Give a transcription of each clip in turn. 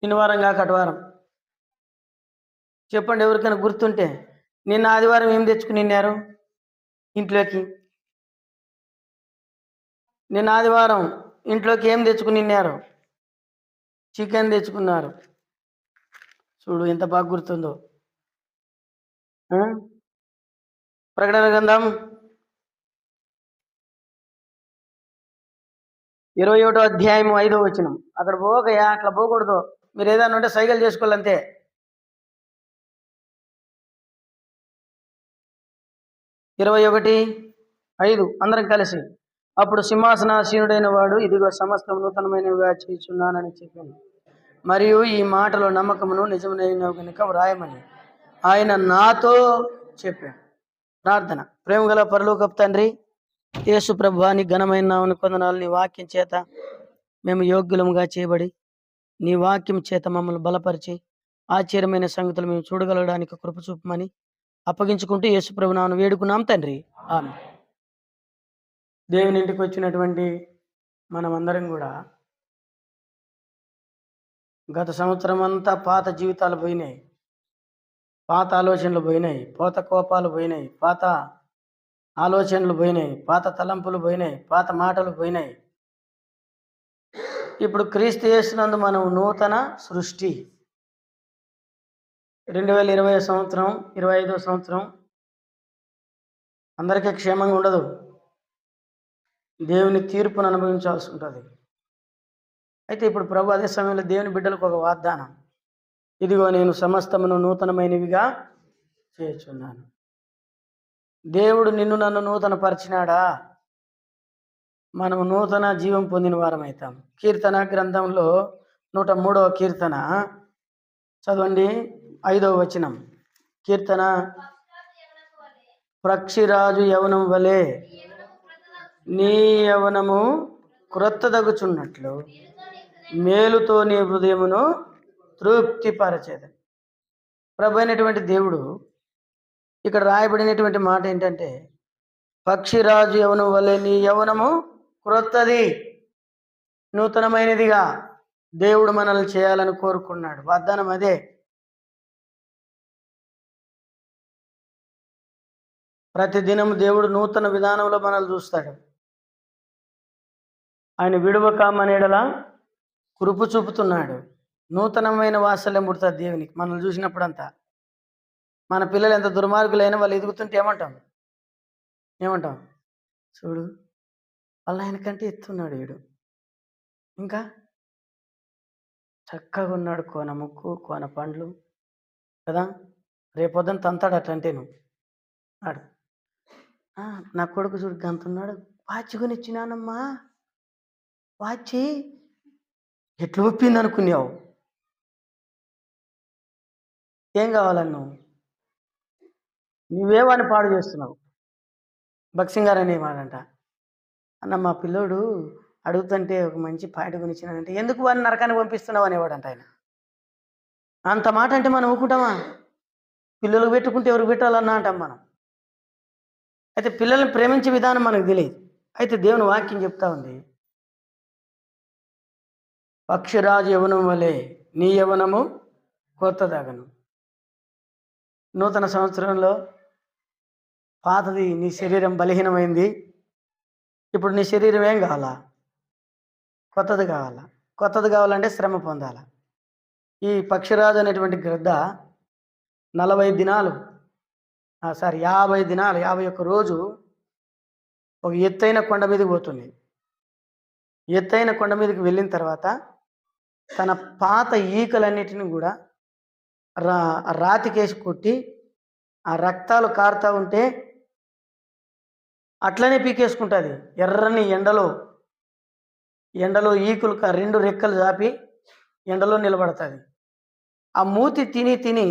నిన్న వారం కాక అటు వారం. చెప్పండి ఎవరికైనా గుర్తుంటే. నిన్న ఆదివారం ఏం తెచ్చుకుని తిన్నారు ఇంట్లోకి? నిన్న ఆదివారం ఇంట్లోకి ఏం తెచ్చుకుని తిన్నారు? చికెన్ తెచ్చుకున్నారు. చూడు ఎంత బాగా గుర్తుందో. ప్రకటన గ్రంథం 21వ అధ్యాయం 5వ వచనం. అక్కడ పోకయా, అట్లా పోకూడదు. మీరు ఏదైనా ఉంటే సైకిల్ చేసుకోవాలంతే. 21:5 అందరం కలిసి. అప్పుడు సింహాసనాసీనుడైన వాడు, ఇదిగో సమస్తం నూతనమైనవిగా చేయుచున్నానని చెప్పాను, మరియు ఈ మాటలో నమ్మకమును నిజమైన కనుక వ్రాయమని ఆయన నాతో చెప్పాడు. ప్రార్థన. ప్రేమగల పరలోకపు తండ్రి, యేసు ప్రభువాని ఘనమైన నామమున కొందనాలు. నీ వాక్యం చేత మేము యోగ్యులముగా చేయబడి, నీ వాక్యం చేత మమ్మల్ని బలపరిచి ఆశ్చర్యమైన సంగతులు మేము చూడగలగడానికి కృప చూపమని అప్పగించుకుంటూ యేసు ప్రభు నామమున వేడుకున్నాం తండ్రి. ఆమేన్. దేవుని ఇంటికి వచ్చినటువంటి మనమందరం కూడా గత సంవత్సరం అంతా పాత జీవితాలు పోయినాయి, పాత ఆలోచనలు పోయినాయి, పాత కోపాలు పోయినాయి, పాత ఆలోచనలు పోయినాయి, పాత తలంపులు పోయినాయి, పాత మాటలు పోయినాయి. ఇప్పుడు క్రీస్తు యేసునందు మనం నూతన సృష్టి. 2020 సంవత్సరం, 25వ సంవత్సరం అందరికీ క్షేమంగా ఉండదు. దేవుని తీర్పును అనుభవించాల్సి ఉంటుంది. అయితే ఇప్పుడు ప్రభు అదే సమయంలో దేవుని బిడ్డలకు ఒక వాగ్దానం. ఇదిగో నేను సమస్తమును నూతనమైనవిగా చేయుచున్నాను. దేవుడు నిన్ను నన్ను నూతన పరిచినాడా, మనం నూతన జీవం పొందిన వారం అవుతాం. కీర్తన గ్రంథంలో 103వ కీర్తన చదవండి, 5వ వచనం. కీర్తన, పక్షిరాజు యవనం వలె నీ యవనము క్రొత్తదగుచున్నట్లు మేలుతో నీ హృదయమును తృప్తిపరచేది. ప్రభు అయినటువంటి దేవుడు ఇక్కడ రాయబడినటువంటి మాట ఏంటంటే, పక్షిరాజు యవనం వలె నీ యవనము క్రొత్తది, నూతనమైనదిగా దేవుడు మనల్ని చేయాలని కోరుకున్నాడు. వాగ్దానం అదే. ప్రతిదినం దేవుడు నూతన విధానంలో మనల్ని చూస్తాడు. ఆయన విడువక మన ఎడల కృప చూపుతున్నాడు. నూతనమైన వాత్సల్యం పుడుతుంది దేవునికి మనల్ని చూసినప్పుడంతా. మన పిల్లలు ఎంత దుర్మార్గులైనా వాళ్ళు ఎదుగుతుంటే ఏమంటాం? చూడు వాళ్ళ ఆయనకంటే ఎత్తున్నాడు వీడు, ఇంకా చక్కగా ఉన్నాడు, కోన ముక్కు, కోన పండ్లు కదా. రేపొద్దున తంతాడు అట్లంటే నువ్వు ఆడు. నా కొడుకు చూడు గంతున్నాడు, వాచి కొనిచ్చినానమ్మా, వాచి ఎట్లా ఒప్పింది అనుకున్నావు? ఏం కావాలని నువ్వే వాడిని పాడు చేస్తున్నావు. బక్సింగారు అనేవాడంట, అన్న మా పిల్లోడు అడుగుతుంటే ఒక మంచి పాట కొనిచ్చినాడంటే ఎందుకు వాడిని నరకాన్ని పంపిస్తున్నావు అనేవాడంట ఆయన. అంత మాట అంటే మనం ఊకుంటామా? పిల్లలకు పెట్టుకుంటే ఎవరికి పెట్టాలన్నా అంటాం మనం. అయితే పిల్లల్ని ప్రేమించే విధానం మనకు తెలియదు. అయితే దేవుని వాక్యం చెప్తా ఉంది, పక్షిరాజు యవనం వలె నీ యవనము కొత్తదగను. నూతన సంవత్సరంలో పాతది నీ శరీరం బలహీనమైంది. ఇప్పుడు నీ శరీరం ఏం కావాలా? కొత్తది కావాలా. కొత్తది కావాలంటే శ్రమ పొందాల. ఈ పక్షిరాజు అనేటువంటి గ్రద్ద 40 దినాలు 50 దినాలు 51 రోజు ఒక ఎత్తైన కొండ మీదకి పోతుంది. ఎత్తైన కొండ మీదకి వెళ్ళిన తర్వాత తన పాత ఈకలన్నిటిని కూడా రాతికేసి కొట్టి, ఆ రక్తాలు కారుతూ ఉంటే అట్లనే పీకేసుకుంటుంది. ఎర్రని ఎండలో ఈకులు 2 రెక్కలు చాపి ఎండలో నిలబడుతుంది. ఆ మూతి తిని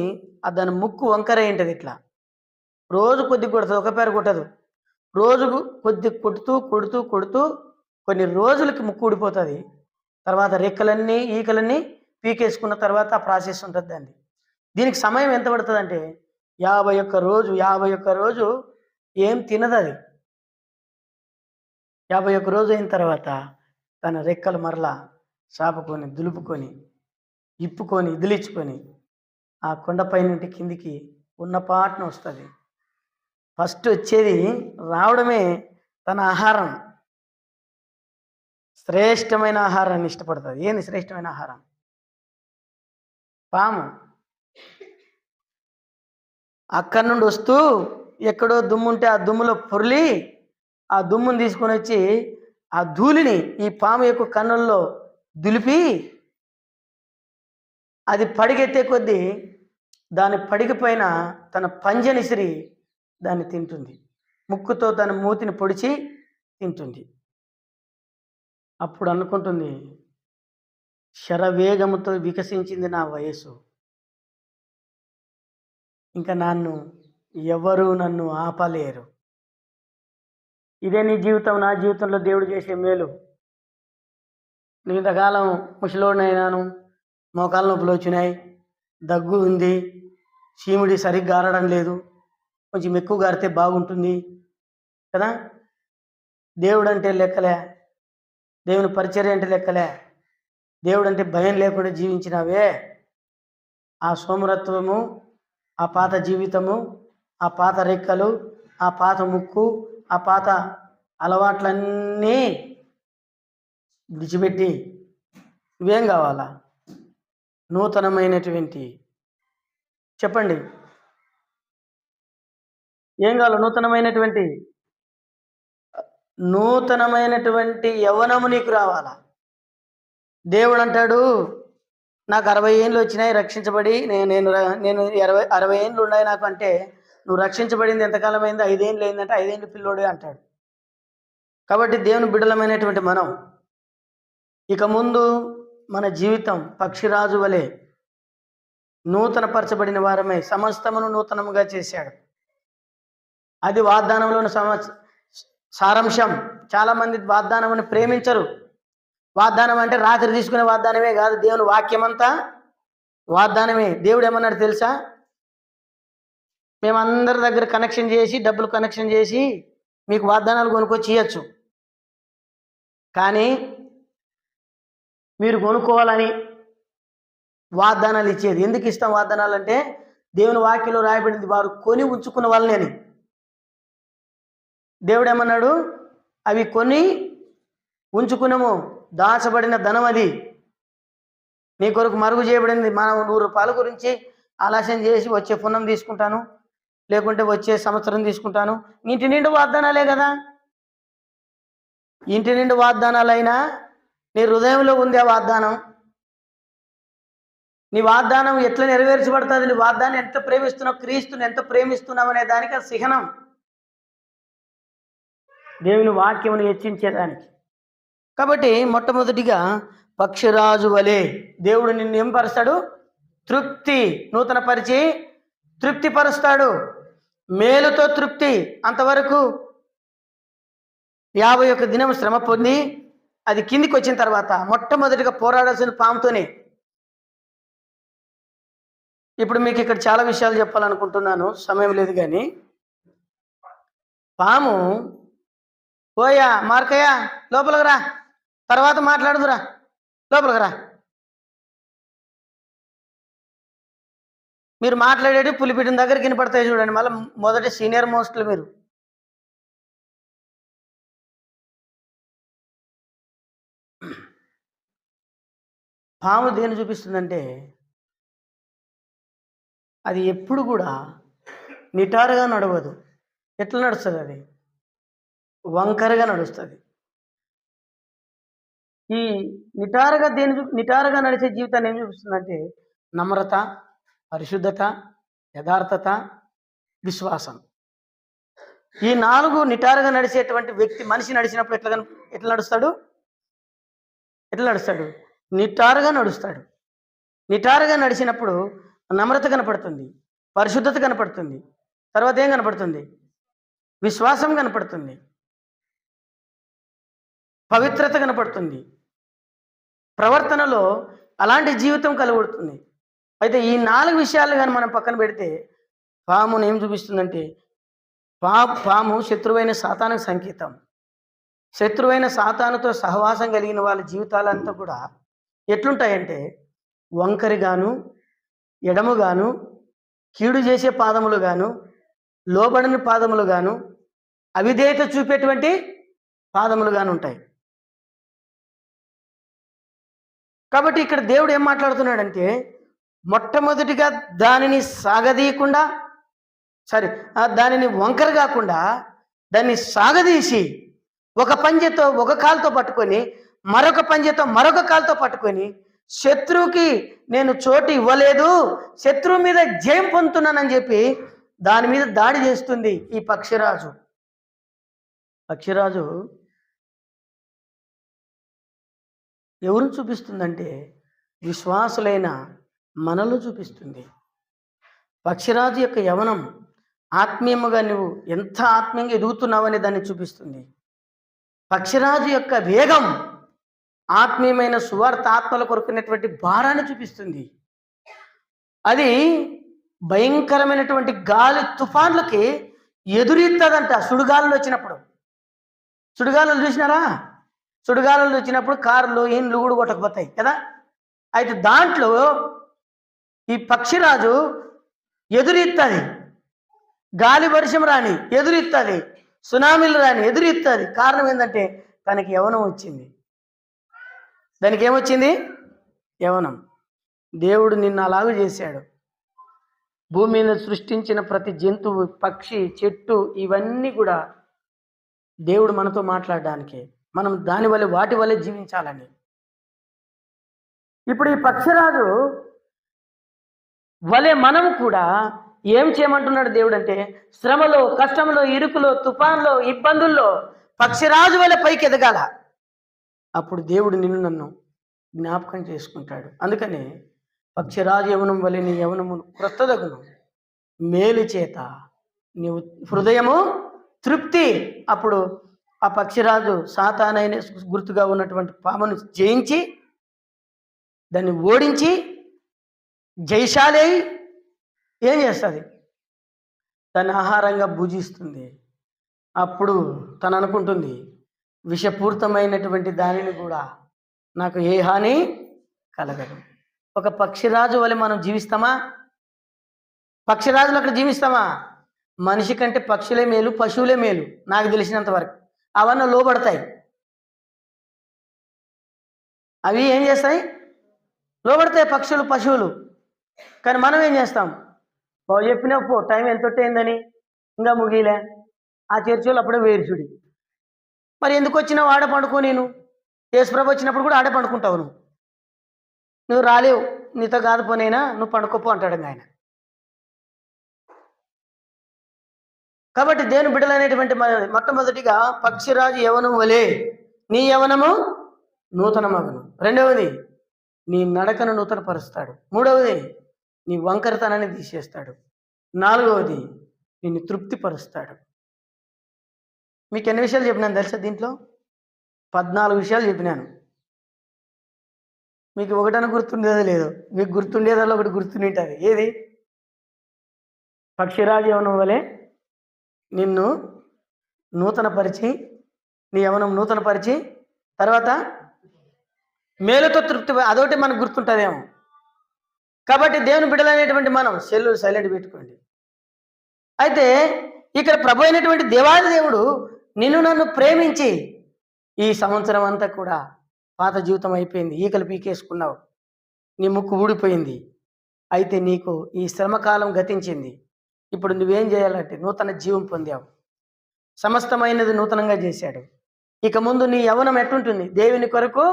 దాని ముక్కు వంకర ఉంటుంది. ఇట్లా రోజు కొద్ది కొడుతుంది, ఒక పేరు కొట్టదు. రోజు కొద్ది కొడుతూ కొన్ని రోజులకి ముక్కు ఊడిపోతుంది. తర్వాత రెక్కలన్నీ ఈకలన్నీ పీకేసుకున్న తర్వాత ఆ ప్రాసెస్ ఉంటుంది దాన్ని. దీనికి సమయం ఎంత పడుతుంది అంటే 51 రోజు ఏం తినదు అది. 51 రోజు అయిన తర్వాత తన రెక్కలు మరలా చాపుకొని దులుపుకొని ఇప్పుకొని ఇదిలించుకొని ఆ కొండపై నుండి కిందికి ఉన్న పాటన వస్తుంది. ఫస్ట్ వచ్చేది రావడమే తన ఆహారం, శ్రేష్టమైన ఆహారాన్ని ఇష్టపడుతుంది. ఏంది శ్రేష్టమైన ఆహారం? పాము. అక్కడి నుండి వస్తూ ఎక్కడో దుమ్ము ఉంటే ఆ దుమ్ములో పొర్లి ఆ దుమ్ముని తీసుకొని వచ్చి ఆ ధూళిని ఈ పాము యొక్క కన్నుల్లో దులిపి అది పడిగెత్తే కొద్దీ దాని పడిగిపోయిన తన పంజనిసిరి దాన్ని తింటుంది. ముక్కుతో తన మూతిని పొడిచి తింటుంది. అప్పుడు అనుకుంటుంది, శరవేగముతో వికసించింది నా వయస్సు, ఇంకా ఎవరు నన్ను ఆపలేరు. ఇదే నీ జీవితం, నా జీవితంలో దేవుడు చేసే మేలు. నేను ఇంతకాలం ముసలోడినైనాను, మోకాళ్ళ నొప్పులు వచ్చినాయి, దగ్గు ఉంది, చీముడి సరిగ్గా ఆరడం లేదు, కొంచెం ఎక్కువ గారితే బాగుంటుంది కదా. దేవుడు అంటే లెక్కలే, దేవుని పరిచర్య అంటే లెక్కలే, దేవుడు అంటే భయం లేకుండా జీవించినావే. ఆ సోమరత్వము, ఆ పాత జీవితము, ఆ పాత రెక్కలు, ఆ పాత ముక్కు, ఆ పాత అలవాట్లన్నీ విడిచిపెట్టి నువ్వేం కావాలా? నూతనమైనటువంటి, చెప్పండి ఏం కావాలో? నూతనమైనటువంటి యవ్వనము నీకు రావాలా? దేవుడు అంటాడు, నాకు 60 ఏళ్ళు వచ్చినాయి రక్షించబడి, నేను 60 ఏళ్ళు ఉన్నాయి నాకు అంటే, నువ్వు రక్షించబడింది ఎంతకాలం అయింది? 5 ఏళ్ళు అయిందంటే 5 ఏళ్ళు పిల్లోడే అంటాడు. కాబట్టి దేవుని బిడ్డలమైనటువంటి మనం ఇక ముందు మన జీవితం పక్షిరాజు వలె నూతన పరచబడిన వారమై సమస్తమును నూతనముగా చేశాడు. అది వాగ్దానంలోని సారాంశం. చాలామంది వాగ్దానముని ప్రేమించరు. వాగ్దానం అంటే రాత్రి తీసుకునే వాగ్దానమే కాదు, దేవుని వాక్యం అంతా వాగ్దానమే. దేవుడు ఏమన్నాడు తెలుసా? మేమందరి దగ్గర కనెక్షన్ చేసి, డబ్బులు కనెక్షన్ చేసి మీకు వాగ్దానాలు కొనుక్కొచ్చి ఇవ్వచ్చు, కానీ మీరు కొనుక్కోవాలని వాగ్దానాలు ఇచ్చేది. ఎందుకు ఇస్తాం వాగ్దానాలు అంటే, దేవుని వాక్యంలో రాయబడింది వారు కొని ఉంచుకున్న వాళ్ళని. దేవుడు ఏమన్నాడు? అవి కొని ఉంచుకున్నాము, దాచబడిన ధనం అది నీ కొరకు మరుగు చేయబడింది. మనం 100 రూపాయల గురించి ఆలస్యం చేసి వచ్చే పుణ్యం తీసుకుంటాను, లేకుంటే వచ్చే సంవత్సరం తీసుకుంటాను. ఇంటి నిండు వాగ్దానాలే కదా. ఇంటి నిండు వాగ్దానాలైనా నీ హృదయంలో ఉంది ఆ వాగ్దానం. నీ వాగ్దానం ఎట్లా నెరవేర్చబడుతుంది? నీ వాగ్దానం ఎంత ప్రేమిస్తున్నావు, క్రీస్తుని ఎంత ప్రేమిస్తున్నావు అనే దానికి చిహ్నం దేవుని వాక్యమును హెచ్చించేదానికి. కాబట్టి మొట్టమొదటిగా పక్షిరాజు వలె దేవుడు నిన్ను ఏం పరుస్తాడు? నూతన పరిచి తృప్తిపరుస్తాడు. మేలుతో తృప్తి. అంతవరకు 51 దినం శ్రమ పొంది అది కిందికి వచ్చిన తర్వాత మొట్టమొదటిగా పోరాడాల్సిన పాముతోనే. ఇప్పుడు మీకు ఇక్కడ చాలా విషయాలు చెప్పాలనుకుంటున్నాను, సమయం లేదు. కానీ పాము, ఓయా మార్కయ్య లోపలికి రా, తర్వాత మాట్లాడుదురా, లోపలికి రా. మీరు మాట్లాడేది పులిపిటిన దగ్గరికి వినపడతాయి చూడండి. మళ్ళీ మొదటి సీనియర్ మోస్ట్లు మీరు. పాము దేని చూపిస్తుందంటే, అది ఎప్పుడు కూడా నిటారుగా నడవదు. ఎట్లా నడుస్తుంది? అది వంకరగా నడుస్తుంది. ఈ నిటారుగా నడిచే జీవితాన్ని ఏం చూపిస్తుందంటే, నమ్రత, పరిశుద్ధత, యథార్థత, విశ్వాసం. ఈ 4 నిటారుగా నడిచేటువంటి వ్యక్తి, మనిషి నడిచినప్పుడు ఎట్లా నడుస్తాడు? నిటారుగా నడుస్తాడు. నిటారుగా నడిచినప్పుడు నమ్రత కనపడుతుంది, పరిశుద్ధత కనపడుతుంది, తర్వాత ఏం కనపడుతుంది? విశ్వాసం కనపడుతుంది, పవిత్రత కనపడుతుంది. ప్రవర్తనలో అలాంటి జీవితం కలుగుతుంది. అయితే ఈ 4 విషయాలు కానీ మనం పక్కన పెడితే, పామును ఏం చూపిస్తుందంటే, పాము శత్రువైన సాతానుకు సంకేతం. శత్రువైన సాతానుతో సహవాసం కలిగిన వాళ్ళ జీవితాలంతా కూడా ఎట్లుంటాయంటే, వంకరిగాను, ఎడముగాను, కీడు చేసే పాదములుగాను, లోబడని పాదములుగాను, అవిధేయత చూపేటువంటి పాదములుగాను ఉంటాయి. కాబట్టి ఇక్కడ దేవుడు ఏం మాట్లాడుతున్నాడంటే, మొట్టమొదటిగా దానిని సాగదీయకుండా, దానిని వంకర కాకుండా దాన్ని సాగదీసి ఒక పంజెతో ఒక కాలుతో పట్టుకొని, మరొక పంజెతో మరొక కాలుతో పట్టుకొని, శత్రువుకి నేను చోటు ఇవ్వలేదు, శత్రువు మీద జయం పొందుతున్నానని చెప్పి దాని మీద దాడి చేస్తుంది ఈ పక్షిరాజు. పక్షిరాజు ఎవరు చూపిస్తుందంటే విశ్వాసులైన మనలో చూపిస్తుంది. పక్షిరాజు యొక్క యవనం ఆత్మీయముగా నువ్వు ఎంత ఆత్మీయంగా ఎదుగుతున్నావని దాన్ని చూపిస్తుంది. పక్షిరాజు యొక్క వేగం ఆత్మీయమైన సువార్త ఆత్మల కొరకున్నటువంటి భారాన్ని చూపిస్తుంది. అది భయంకరమైనటువంటి గాలి తుఫాన్లకి ఎదురీస్తుందంట. సుడిగాలులు వచ్చినప్పుడు, సుడిగాలులు చూసినారా? సుడిగాలులు వచ్చినప్పుడు కార్లు ఇండ్లు కూడా కొట్టకపోతాయి కదా. అయితే దాంట్లో ఈ పక్షిరాజు ఎదురీస్తుంది. గాలి వర్షం రాని ఎదురీస్తుంది, సునామీలు రాని ఎదురీస్తుంది. కారణం ఏంటంటే తనకి యవనం వచ్చింది. దానికి ఏమొచ్చింది? యవనం. దేవుడు నిన్ను అలాగే చేశాడు. భూమి మీద సృష్టించిన ప్రతి జంతువు, పక్షి, చెట్టు ఇవన్నీ కూడా దేవుడు మనతో మాట్లాడడానికి, మనం దాని వల్ల వాటి వల్లే జీవించాలని. ఇప్పుడు ఈ పక్షిరాజు వలె మనం కూడా ఏం చేయమంటున్నాడు దేవుడు అంటే, శ్రమలో, కష్టంలో, ఇరుకులో, తుఫాన్లో, ఇబ్బందుల్లో పక్షిరాజు వలె పైకి ఎదగాల. అప్పుడు దేవుడు నిన్ను నన్ను జ్ఞాపకం చేసుకుంటాడు. అందుకనే పక్షిరాజు యవనం వలె నీ యవనము క్రొత్తదగును, మేలు చేత నీవు హృదయము తృప్తి. అప్పుడు ఆ పక్షిరాజు సాతానైన గుర్తుగా ఉన్నటువంటి పామును జయించి, దాన్ని ఓడించి జయశాలి అయి ఏం చేస్తుంది? తన ఆహారంగా భుజిస్తుంది. అప్పుడు తను అనుకుంటుంది, విషపూరితమైనటువంటి దానిని కూడా నాకు ఏ హాని కలగదు. ఒక పక్షిరాజు వలె మనం జీవిస్తామా? పక్షిరాజులు అక్కడ జీవిస్తామా? మనిషి కంటే పక్షులే మేలు, పశువులే మేలు నాకు తెలిసినంత వరకు. అవన్నీ లోబడతాయి. అవి ఏం చేస్తాయి? లోబడతాయి పక్షులు, పశువులు. కానీ మనం ఏం చేస్తాం? బాగు చెప్పినా పో, టైం ఎంత అయిందని ఇంకా ముగిలే. ఆ చర్చలు అప్పుడే వేరుచుడి. మరి ఎందుకు వచ్చినావు? ఆడ పండుకో. నేను యేసుప్రభు వచ్చినప్పుడు కూడా ఆడే పండుకుంటావు. నువ్వు రాలేవు, నీతో కాదు పోనైనా, నువ్వు పండుకోపో అంటాడు ఆయన. కాబట్టి దేవుని బిడ్డలైనటువంటి మొట్టమొదటిగా పక్షిరాజు యవనం వలె నీ యవనము నూతనమగును. రెండవది, నీ నడకను నూతనపరుస్తాడు. మూడవది, నీ వంకరతనాన్ని తీసేస్తాడు. నాలుగవది, నిన్ను తృప్తిపరుస్తాడు. మీకు ఎన్ని విషయాలు చెప్పినాను తెలుసా? దీంట్లో 14 విషయాలు చెప్పినాను. మీకు ఒకటని గుర్తుండేదో లేదో? మీకు గుర్తుండేదాలో ఒకటి గుర్తుంటుంది. ఏది? పక్షిరాజు యవనం వలె నిన్ను నూతనపరిచి, నీ యవనం నూతనపరిచి, తర్వాత మేలుతో తృప్తి. అదొకటి మనకు గుర్తుంటుందేమో. కాబట్టి దేవుని బిడ్డలైనటువంటి మనం సెల్లు సైలెంట్ పెట్టుకోండి. అయితే ఇక్కడ ప్రభు అయినటువంటి దేవాది దేవుడు నిన్ను నన్ను ప్రేమించి, ఈ సంవత్సరం అంతా కూడా పాత జీవితం అయిపోయింది, ఈకలు పీకేసుకున్నావు, నీ ముక్కు ఊడిపోయింది, అయితే నీకు ఈ శ్రమకాలం గతించింది. ఇప్పుడు నువ్వేం చేయాలంటే నూతన జీవం పొందావు, సమస్తమైనది నూతనంగా చేశాడు. ఇక ముందు నీ యవ్వనం ఎట్టుంటుంది? దేవుని కొరకు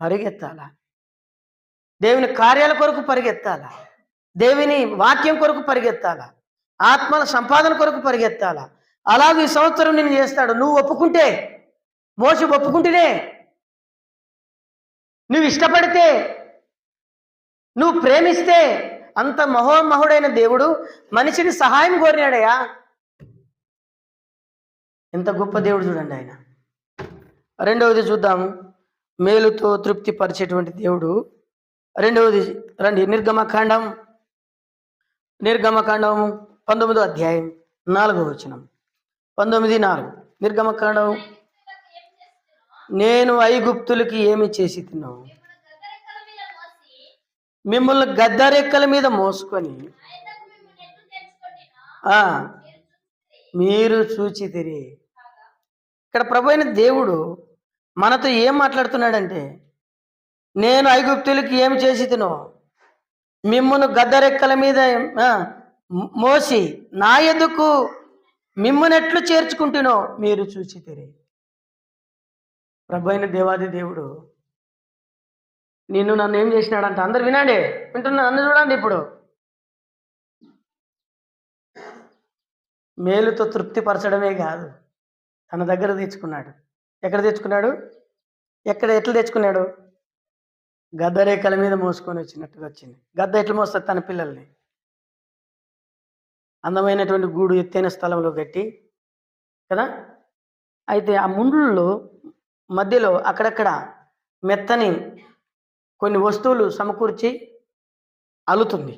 పరిగెత్తాలా, దేవుని కార్యాల కొరకు పరిగెత్తాలా, దేవుని వాక్యం కొరకు పరిగెత్తాలా, ఆత్మల సంపాదన కొరకు పరిగెత్తాలా. అలాగే ఈ సంవత్సరం నేను చేస్తాడు. నువ్వు ఒప్పుకుంటే, మోసి ఒప్పుకుంటేనే, నువ్వు ఇష్టపడితే, నువ్వు ప్రేమిస్తే, అంత మహోమహుడైన దేవుడు మనిషిని సహాయం కోరినాడయ్యా. ఎంత గొప్ప దేవుడు చూడండి ఆయన. రెండవది చూద్దాము, మేలుతో తృప్తి పరిచేటువంటి దేవుడు. రెండవది రండి, నిర్గమకాండం 19వ అధ్యాయం 4వ వచనం. 19:4 నిర్గమకాండం. నేను ఐగుప్తులకి ఏమి చేసి తిన్నావు? మిమ్మల్ని గద్దరెక్కల మీద మోసుకొని ఆ మీరు చూచితిరి. ఇక్కడ ప్రభు అయిన దేవుడు మనతో ఏం మాట్లాడుతున్నాడంటే, నేను ఐగుప్తులకి ఏం చేసి తినో మిమ్మును గద్దరెక్కల మీద మోసి నా ఎదుకు మిమ్మునెట్లు చేర్చుకుంటునో మీరు చూచితిరి. ప్రభు అయిన దేవాది దేవుడు నిన్ను నన్ను ఏం చేసినాడంట? అందరు వినండి, వింటున్నా, నన్ను చూడండి. ఇప్పుడు మేలుతో తృప్తిపరచడమే కాదు, తన దగ్గర తెచ్చుకున్నాడు. ఎక్కడ తెచ్చుకున్నాడు? ఎట్లా తెచ్చుకున్నాడు? గద్దరేకల మీద మోసుకొని వచ్చినట్టుగా వచ్చింది. గద్ద ఎట్లా మోస్తుంది తన పిల్లల్ని? అందమైనటువంటి గూడు ఎత్తైన స్థలంలో కట్టి కదా. అయితే ఆ ముండ్లలో మధ్యలో అక్కడక్కడ మెత్తని కొన్ని వస్తువులు సమకూర్చి అల్లుతుంది.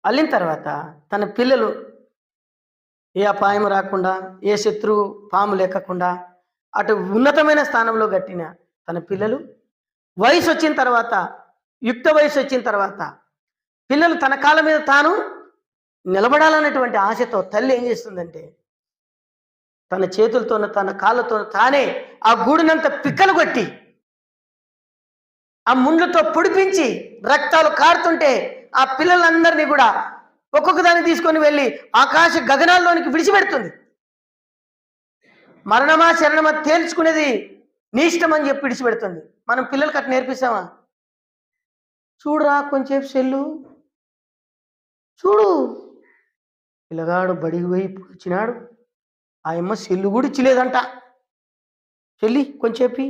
అల్లిన తర్వాత తన పిల్లలు ఏ అపాయం రాకుండా, ఏ శత్రువు పాము లేకుండా అటు ఉన్నతమైన స్థానంలో కట్టిన తన పిల్లలు వయసు వచ్చిన తర్వాత, యుక్త వయసు వచ్చిన తర్వాత పిల్లలు తన కాళ్ళ మీద తాను నిలబడాలన్నటువంటి ఆశతో తల్లి ఏం చేస్తుందంటే, తన చేతులతోనూ తన కాళ్ళతో తానే ఆ గూడునంత పిక్కలు కొట్టి ఆ ముండ్లతో పొడిపించి రక్తాలు కారుతుంటే ఆ పిల్లలందరినీ కూడా ఒక్కొక్క దాన్ని తీసుకొని వెళ్ళి ఆకాశ గగనాల్లోనికి విడిచిపెడుతుంది. మరణమా శరణమా తేల్చుకునేది నీ ఇష్టం అని చెప్పి విడిచిపెడుతుంది. మనం పిల్లలకి అట్లా నేర్పిస్తామా? చూడురా కొంచెంసేపు సెల్లు చూడు. పిల్లగాడు బడికి పోయి వచ్చినాడు, ఆ అమ్మ సెల్లు కూడా ఇచ్చలేదంట. చెల్లి కొంచెంసేపు.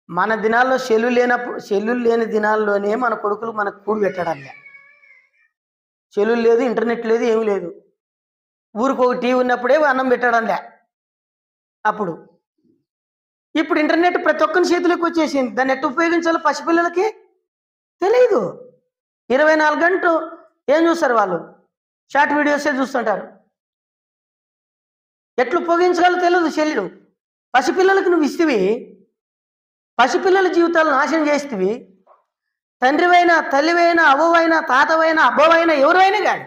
మన దినాల్లో సెల్లు లేని దినాల్లోనే మన కొడుకులు మనకు కూడు పెట్టడాలే. సెల్లు లేదు, ఇంటర్నెట్ లేదు, ఏమీ లేదు. ఊరికి ఒక టీవీ ఉన్నప్పుడే అన్నం పెట్టడంలే అప్పుడు. ఇప్పుడు ఇంటర్నెట్ ప్రతి ఒక్కరి చేతులకు వచ్చేసింది. దాన్ని ఎట్లా ఉపయోగించాలో పసిపిల్లలకి తెలియదు. 24 గంటలు ఏం చూస్తారు వాళ్ళు? షార్ట్ వీడియోసే చూస్తుంటారు. ఎట్లు ఉపయోగించాలో తెలియదు సెల్లు. పసిపిల్లలకు నువ్వు ఇస్తేవి, పసిపిల్లల జీవితాలను నాశనం చేస్తేవి. తండ్రివైనా, తల్లివైనా, అవ్వవైనా, తాతవైనా, అబ్బవైనా, ఎవరైనా కానీ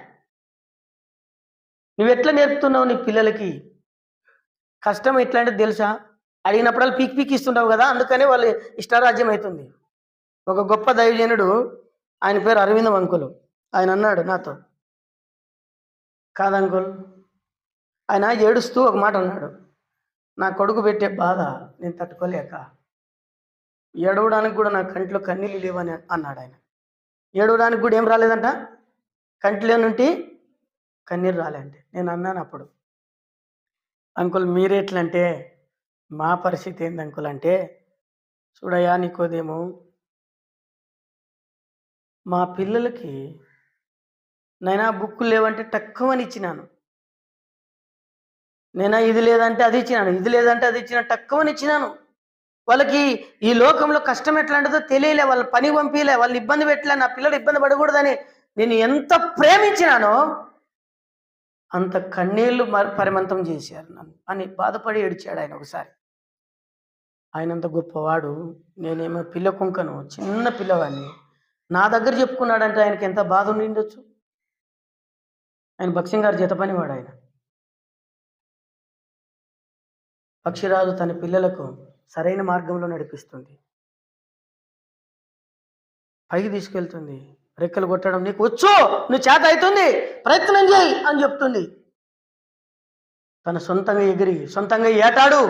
నువ్వు ఎట్లా నేర్పుతున్నావు నీ పిల్లలకి? కష్టం ఎట్లాంటిది తెలుసా? అడిగినప్పుడు పీక్ పీక్ ఇస్తుంటావు కదా, అందుకనే వాళ్ళు ఇష్టారాజ్యం అవుతుంది. ఒక గొప్ప దైవజనుడు, ఆయన పేరు అరవిందం అంకులు, ఆయన అన్నాడు నాతో, కాదంకుల్, ఆయన ఏడుస్తూ ఒక మాట అన్నాడు, నా కొడుకు పెట్టే బాధ నేను తట్టుకోలేక ఏడవడానికి కూడా నా కంట్లో కన్నీళ్ళు లేవని అన్నాడు ఆయన. ఏడవడానికి కూడా ఏం రాలేదంట, కంట్లో నుండి కన్నీరు రాలేంటే. నేను అన్నాను అప్పుడు, అంకుల్ మీరెట్లంటే మా పరిస్థితి ఏంది అంకుల్ అంటే, చూడయ్యా నీకోదేమో, మా పిల్లలకి నైనా బుక్కులు లేవంటే తక్కువని ఇచ్చినాను, నేనా ఇది లేదంటే అది ఇచ్చినాను, ఇది లేదంటే అది ఇచ్చినా తక్కువని ఇచ్చినాను. వాళ్ళకి ఈ లోకంలో కష్టం ఎట్లాంటిదో తెలియలే, వాళ్ళ పని పంపిలే, వాళ్ళని ఇబ్బంది పెట్టలే, నా పిల్లలు ఇబ్బంది పడకూడదని నేను ఎంత ప్రేమించినానో అంత కన్నీళ్లు పరిమంతం చేశారు నన్ను అని బాధపడి ఏడ్చాడు ఆయన ఒకసారి. ఆయనంత గొప్పవాడు, నేనేమో పిల్ల కుంకను, చిన్న పిల్లవాడిని. నా దగ్గర చెప్పుకున్నాడంటే ఆయనకి ఎంత బాధ ఉండిండొచ్చు. ఆయన భక్సింగ్ గారు జత పనివాడు. ఆయన పక్షిరాజు తన పిల్లలకు సరైన మార్గంలో నడిపిస్తుంది, పైకి తీసుకెళ్తుంది. రెక్కలు కొట్టడం నీకు వచ్చు, నువ్వు చేత అవుతుంది, ప్రయత్నం చేయి అని చెప్తుంది. తన సొంతంగా ఎగిరి, సొంతంగా ఏటాడు,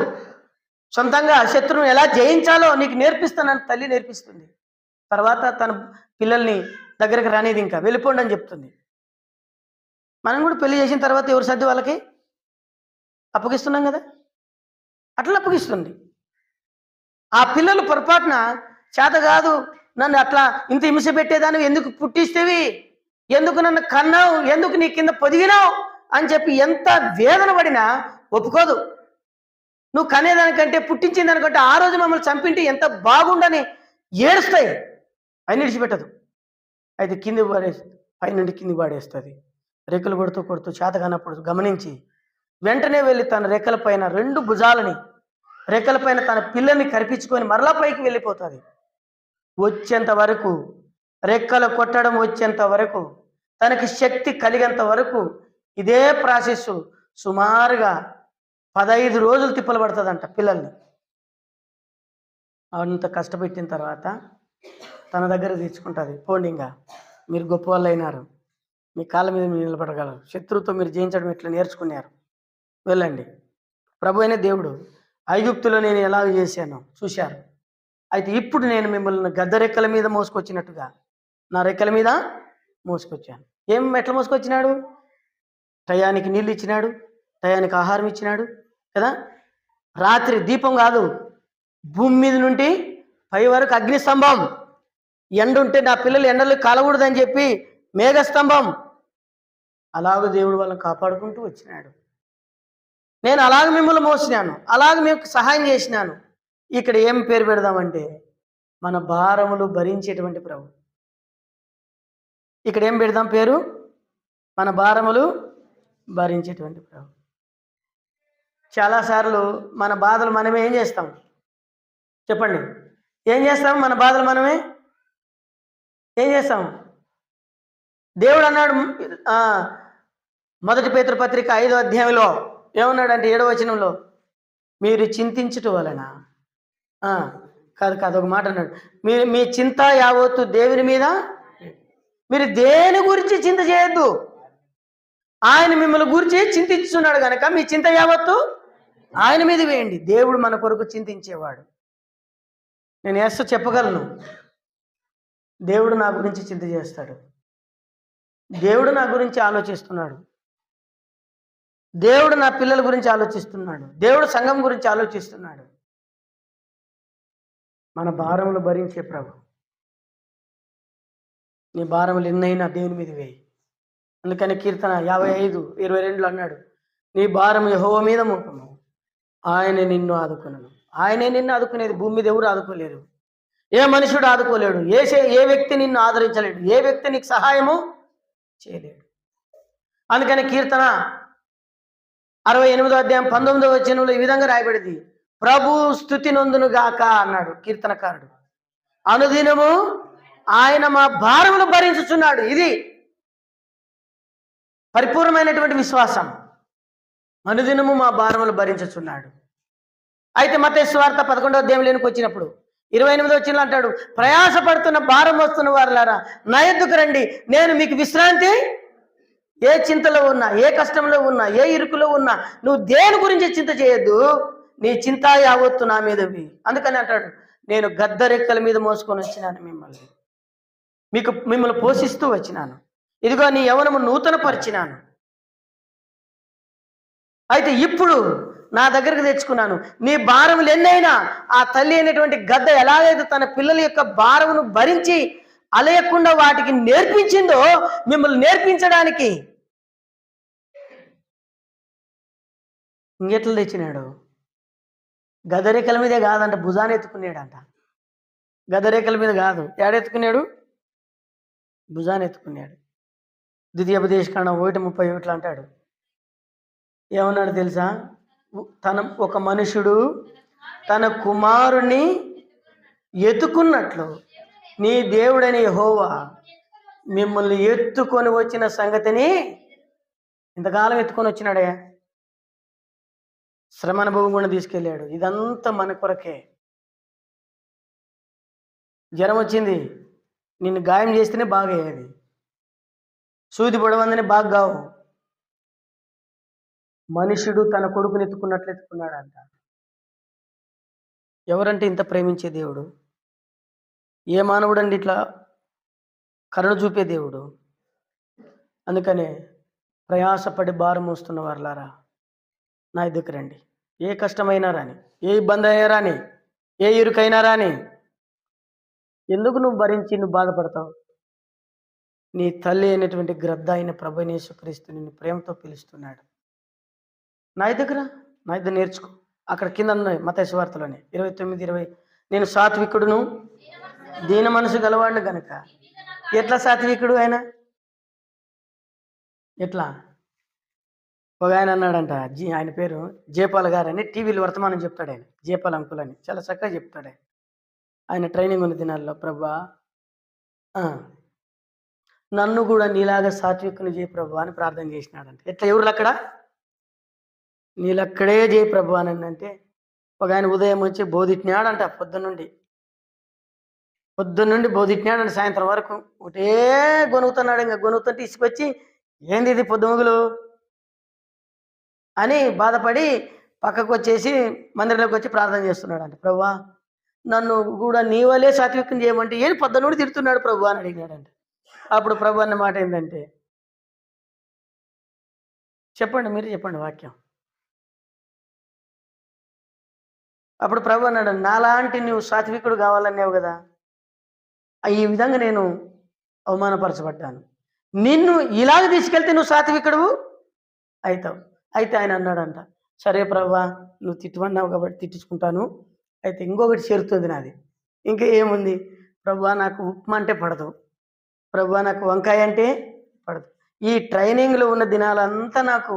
సొంతంగా శత్రువును ఎలా జయించాలో నీకు నేర్పిస్తానని తల్లి నేర్పిస్తుంది. తర్వాత తన పిల్లల్ని దగ్గరికి రానేది, ఇంకా వెళ్ళిపోండి అని చెప్తుంది. మనం కూడా పెళ్లి చేసిన తర్వాత ఎవరు సర్ది వాళ్ళకి అప్పగిస్తున్నాం కదా, అట్లా అప్పగిస్తుంది. ఆ పిల్లలు పొరపాటున చేత కాదు, నన్ను అట్లా ఇంత హింస పెట్టేదాన్ని ఎందుకు పుట్టిస్తేవి, ఎందుకు నన్ను కన్నావు, ఎందుకు నీ కింద పొదిగినావు అని చెప్పి ఎంత వేదన పడినా ఒప్పుకోదు. నువ్వు కనేదానికంటే పుట్టించిన దానికంటే ఆ రోజు మమ్మల్ని చంపింటే ఎంత బాగుండని ఏడుస్తాయి, పైన విడిచిపెట్టదు. అయితే కింది పడేస్తుంది, పైనుండి కింది పడేస్తుంది. రెక్కలు కొడుతూ కొడుతూ చేత కానప్పుడు గమనించి వెంటనే వెళ్ళి తన రెక్కల పైన 2 భుజాలని రెక్కల పైన తన పిల్లల్ని కరిపించుకొని మరలా పైకి వెళ్ళిపోతుంది. వచ్చేంత వరకు, రెక్కలు కొట్టడం వచ్చేంత వరకు, తనకి శక్తి కలిగేంత వరకు ఇదే ప్రాసెస్ సుమారుగా 15 రోజులు తిప్పలు పడుతుందంట పిల్లల్ని. అంత కష్టపెట్టిన తర్వాత తన దగ్గర తెచ్చుకుంటుంది. పోండి, ఇంకా మీరు గొప్ప వాళ్ళు అయినారు, మీ కాళ్ళ మీద మీరు నిలబడగలరు, శత్రువుతో మీరు జయించడం ఎట్లా నేర్చుకున్నారు, వెళ్ళండి. ప్రభు అయిన దేవుడు ఐగుప్తులో నేను ఎలా చేశానో చూశారు. అయితే ఇప్పుడు నేను మిమ్మల్ని గద్ద రెక్కల మీద మోసుకొచ్చినట్టుగా నా రెక్కల మీద మోసుకొచ్చాను. ఎట్లా మోసుకొచ్చినాడు? టయానికి నీళ్ళు ఇచ్చినాడు, టయానికి ఆహారం ఇచ్చినాడు కదా. రాత్రి దీపం కాదు, భూమి మీద నుండి పై వరకు అగ్నిస్తంభం. ఎండ ఉంటే నా పిల్లలు ఎండలు కాలకూడదని చెప్పి మేఘస్తంభం. అలాగ దేవుడు వాళ్ళని కాపాడుకుంటూ వచ్చినాడు. నేను అలాగ మిమ్మల్ని మోసినాను, అలాగ మీకు సహాయం చేసినాను. ఇక్కడ ఏం పేరు పెడదామంటే మన భారములు భరించేటువంటి ప్రభు. ఇక్కడ ఏం పెడదాం పేరు? మన భారములు భరించేటువంటి ప్రభు. చాలాసార్లు మన బాధలు మనమే ఏం చేస్తాం చెప్పండి? ఏం చేస్తాం? మన బాధలు మనమే ఏం చేస్తాం? దేవుడు అన్నాడు మొదటి పేతురు పత్రిక 5వ అధ్యాయంలో ఏమన్నాడంటే 7వ వచనంలో, మీరు చింతించుట వలన కాదు ఒక మాట అన్నాడు, మీ చింత యావత్తు దేవుని మీద, మీరు దేని గురించి చింత చేయొద్దు, ఆయన మిమ్మల్ని గురించి చింతించున్నాడు కనుక మీ చింత యావత్తు ఆయన మీద వేయండి. దేవుడు మన కొరకు చింతించేవాడు. నేను చెప్పగలను, దేవుడు నా గురించి చింత చేస్తాడు, దేవుడు నా గురించి ఆలోచిస్తున్నాడు, దేవుడు నా పిల్లల గురించి ఆలోచిస్తున్నాడు, దేవుడు సంఘం గురించి ఆలోచిస్తున్నాడు. మన భారములు భరించే ప్రభు. నీ భారములు ఎన్నైనా దేవుని మీద వేయి. అందుకని కీర్తన 55:22 అన్నాడు, నీ భారం యెహోవా మీద మోపము, ఆయన నిన్ను ఆదుకొనును. ఆయనే నిన్ను ఆదుకునేది. భూమి మీద ఎవరు ఆదుకోలేరు, ఏ మనుషుడు ఆదుకోలేడు, ఏ వ్యక్తి నిన్ను ఆదరించలేడు, ఏ వ్యక్తి నీకు సహాయము చేయలేడు. అందుకని కీర్తన 68వ అధ్యాయం 19వ వచనంలో ఈ విధంగా రాయబడింది, ప్రభు స్తుతి నొందును గాక అన్నాడు కీర్తనకారుడు. అనుదినము ఆయన మా భారములు భరించుచున్నాడు. ఇది పరిపూర్ణమైనటువంటి విశ్వాసం. అనుదినము మా భారములు భరించుచున్నాడు. అయితే మత్తయి సువార్త 11వ అధ్యాయంలోనికి వచ్చినప్పుడు 28వ వచనంలో అంటాడు, ప్రయాసపడుతున్న భారం వస్తున్న వారులారా నా యొద్దకు రండి, నేను మీకు విశ్రాంతి. ఏ చింతలో ఉన్నా, ఏ కష్టంలో ఉన్నా, ఏ ఇరుకులో ఉన్నా నువ్వు దేని గురించి చింత చేయొద్దు, నీ చింత యావత్తు నా మీదవి. అందుకని అంటాడు, నేను గద్ద రెక్కల మీద మోసుకొని వచ్చినాను మిమ్మల్ని పోషిస్తూ వచ్చినాను, ఇదిగో నీ యవ్వనము నూతన పరిచినాను. అయితే ఇప్పుడు నా దగ్గరకు తెచ్చుకున్నాను. నీ భారములు ఎన్నైనా ఆ తల్లి అయినటువంటి గద్ద ఎలాగైతే తన పిల్లల యొక్క భారమును భరించి అలయకుండా వాటికి నేర్పించిందో, మిమ్మల్ని నేర్పించడానికి ఇంకెట్లు తెచ్చినాడు? గదరేకల మీదే కాదంట, భుజాన్ని ఎత్తుకున్నాడంట. గదరేకల మీద కాదు, ఏడెత్తుకున్నాడు? భుజాన్ని ఎత్తుకున్నాడు. ద్వితీయోపదేశకాండం 1:31 అంటాడు, ఏమన్నాడు తెలుసా? ఒక మనుషుడు తన కుమారుని ఎత్తుకున్నట్లు నీ దేవుడని యెహోవా మిమ్మల్ని ఎత్తుకొని వచ్చిన సంగతిని ఇంతకాలం ఎత్తుకొని వచ్చినాడే. శ్రమ అనుభవం కూడా తీసుకెళ్ళాడు. ఇదంతా మన కొరకే. జ్వరం వచ్చింది, నిన్ను గాయం చేస్తేనే బాగయ్యేది. సూది పొడవందని బాగా కావు. మనుషుడు తన కొడుకుని ఎత్తుకున్నట్లు ఎత్తుకున్నాడంట. ఎవరంటే ఇంత ప్రేమించే దేవుడు? ఏ మానవుడు అండి ఇట్లా కరుణ చూపే దేవుడు? అందుకనే ప్రయాసపడి భారం మోస్తున్న వారులారా నా దగ్గరికి రండి. ఏ కష్టమైనా రాని, ఏ ఇబ్బంది అయినా రాని, ఏ ఇరుకైనా రాని, ఎందుకు నువ్వు భరించి నువ్వు బాధపడతావు? నీ తల్లి అయినటువంటి గ్రద్ద అయిన ప్రభువైన యేసుక్రీస్తు నిన్ను ప్రేమతో పిలుస్తున్నాడు. నా దగ్గర నేర్చుకో. అక్కడ కింద ఉన్నాయి మత్తయి సువార్తలోనే 29:20, నేను సాత్వికుడును దీన మనసు గలవాడిని గనుక. ఎట్లా సాత్వికుడు ఆయన? ఎట్లా? ఒక ఆయన అన్నాడంట, ఆయన పేరు జేపాల్ గారు అని, టీవీలో వర్తమానం చెప్తాడు ఆయన, జేపాల్ అంకుల్ అని, చాలా చక్కగా చెప్తాడు ఆయన. ఆయన ట్రైనింగ్ ఉన్న దినాల్లో ప్రభా నన్ను కూడా నీలాగా సాత్వికుని చేయి ప్రభు అని ప్రార్థన చేసినాడంట. ఎట్లా ఎవరు అక్కడ నీళ్ళక్కడే చేయి ప్రభు అని అంటే ఒక ఆయన ఉదయం వచ్చి బోధిట్నాడంట. పొద్దున్నుండి బోధిట్నాడంట సాయంత్రం వరకు ఒకటే గొనుగుతున్నాడు. ఇంకా గొనుగుతుంటే ఇసుకొచ్చి ఏంది ఇది పొద్దుముగులు అని బాధపడి పక్కకు వచ్చేసి మందిరంలోకి వచ్చి ప్రార్థన చేస్తున్నాడంట. ప్రభా నన్ను కూడా నీ వల్లే సాత్వికం చేయమంటే ఏం పొద్దున్నుండి తిడుతున్నాడు ప్రభు అని అడిగినాడంట. అప్పుడు ప్రభు అన్న మాట ఏంటంటే, చెప్పండి మీరు చెప్పండి వాక్యం. అప్పుడు ప్రభు అన్నాడు, నాలాంటి నువ్వు సాత్వికుడు కావాలన్నావు కదా, ఈ విధంగా నేను అవమానపరచబడ్డాను. నిన్ను ఇలాగ తీసుకెళ్తే నువ్వు సాత్వికుడు అవుతావు. అయితే ఆయన అన్నాడంట, సరే ప్రభా నువ్వు తిట్టుమన్నావు కాబట్టి తిట్టించుకుంటాను. అయితే ఇంకొకటి చేరుతుంది నాది. ఇంకా ఏముంది ప్రభా, నాకు ఉప్మా అంటే పడదు, ప్రభా నాకు వంకాయ అంటే పడదు. ఈ ట్రైనింగ్లో ఉన్న దినాలంతా నాకు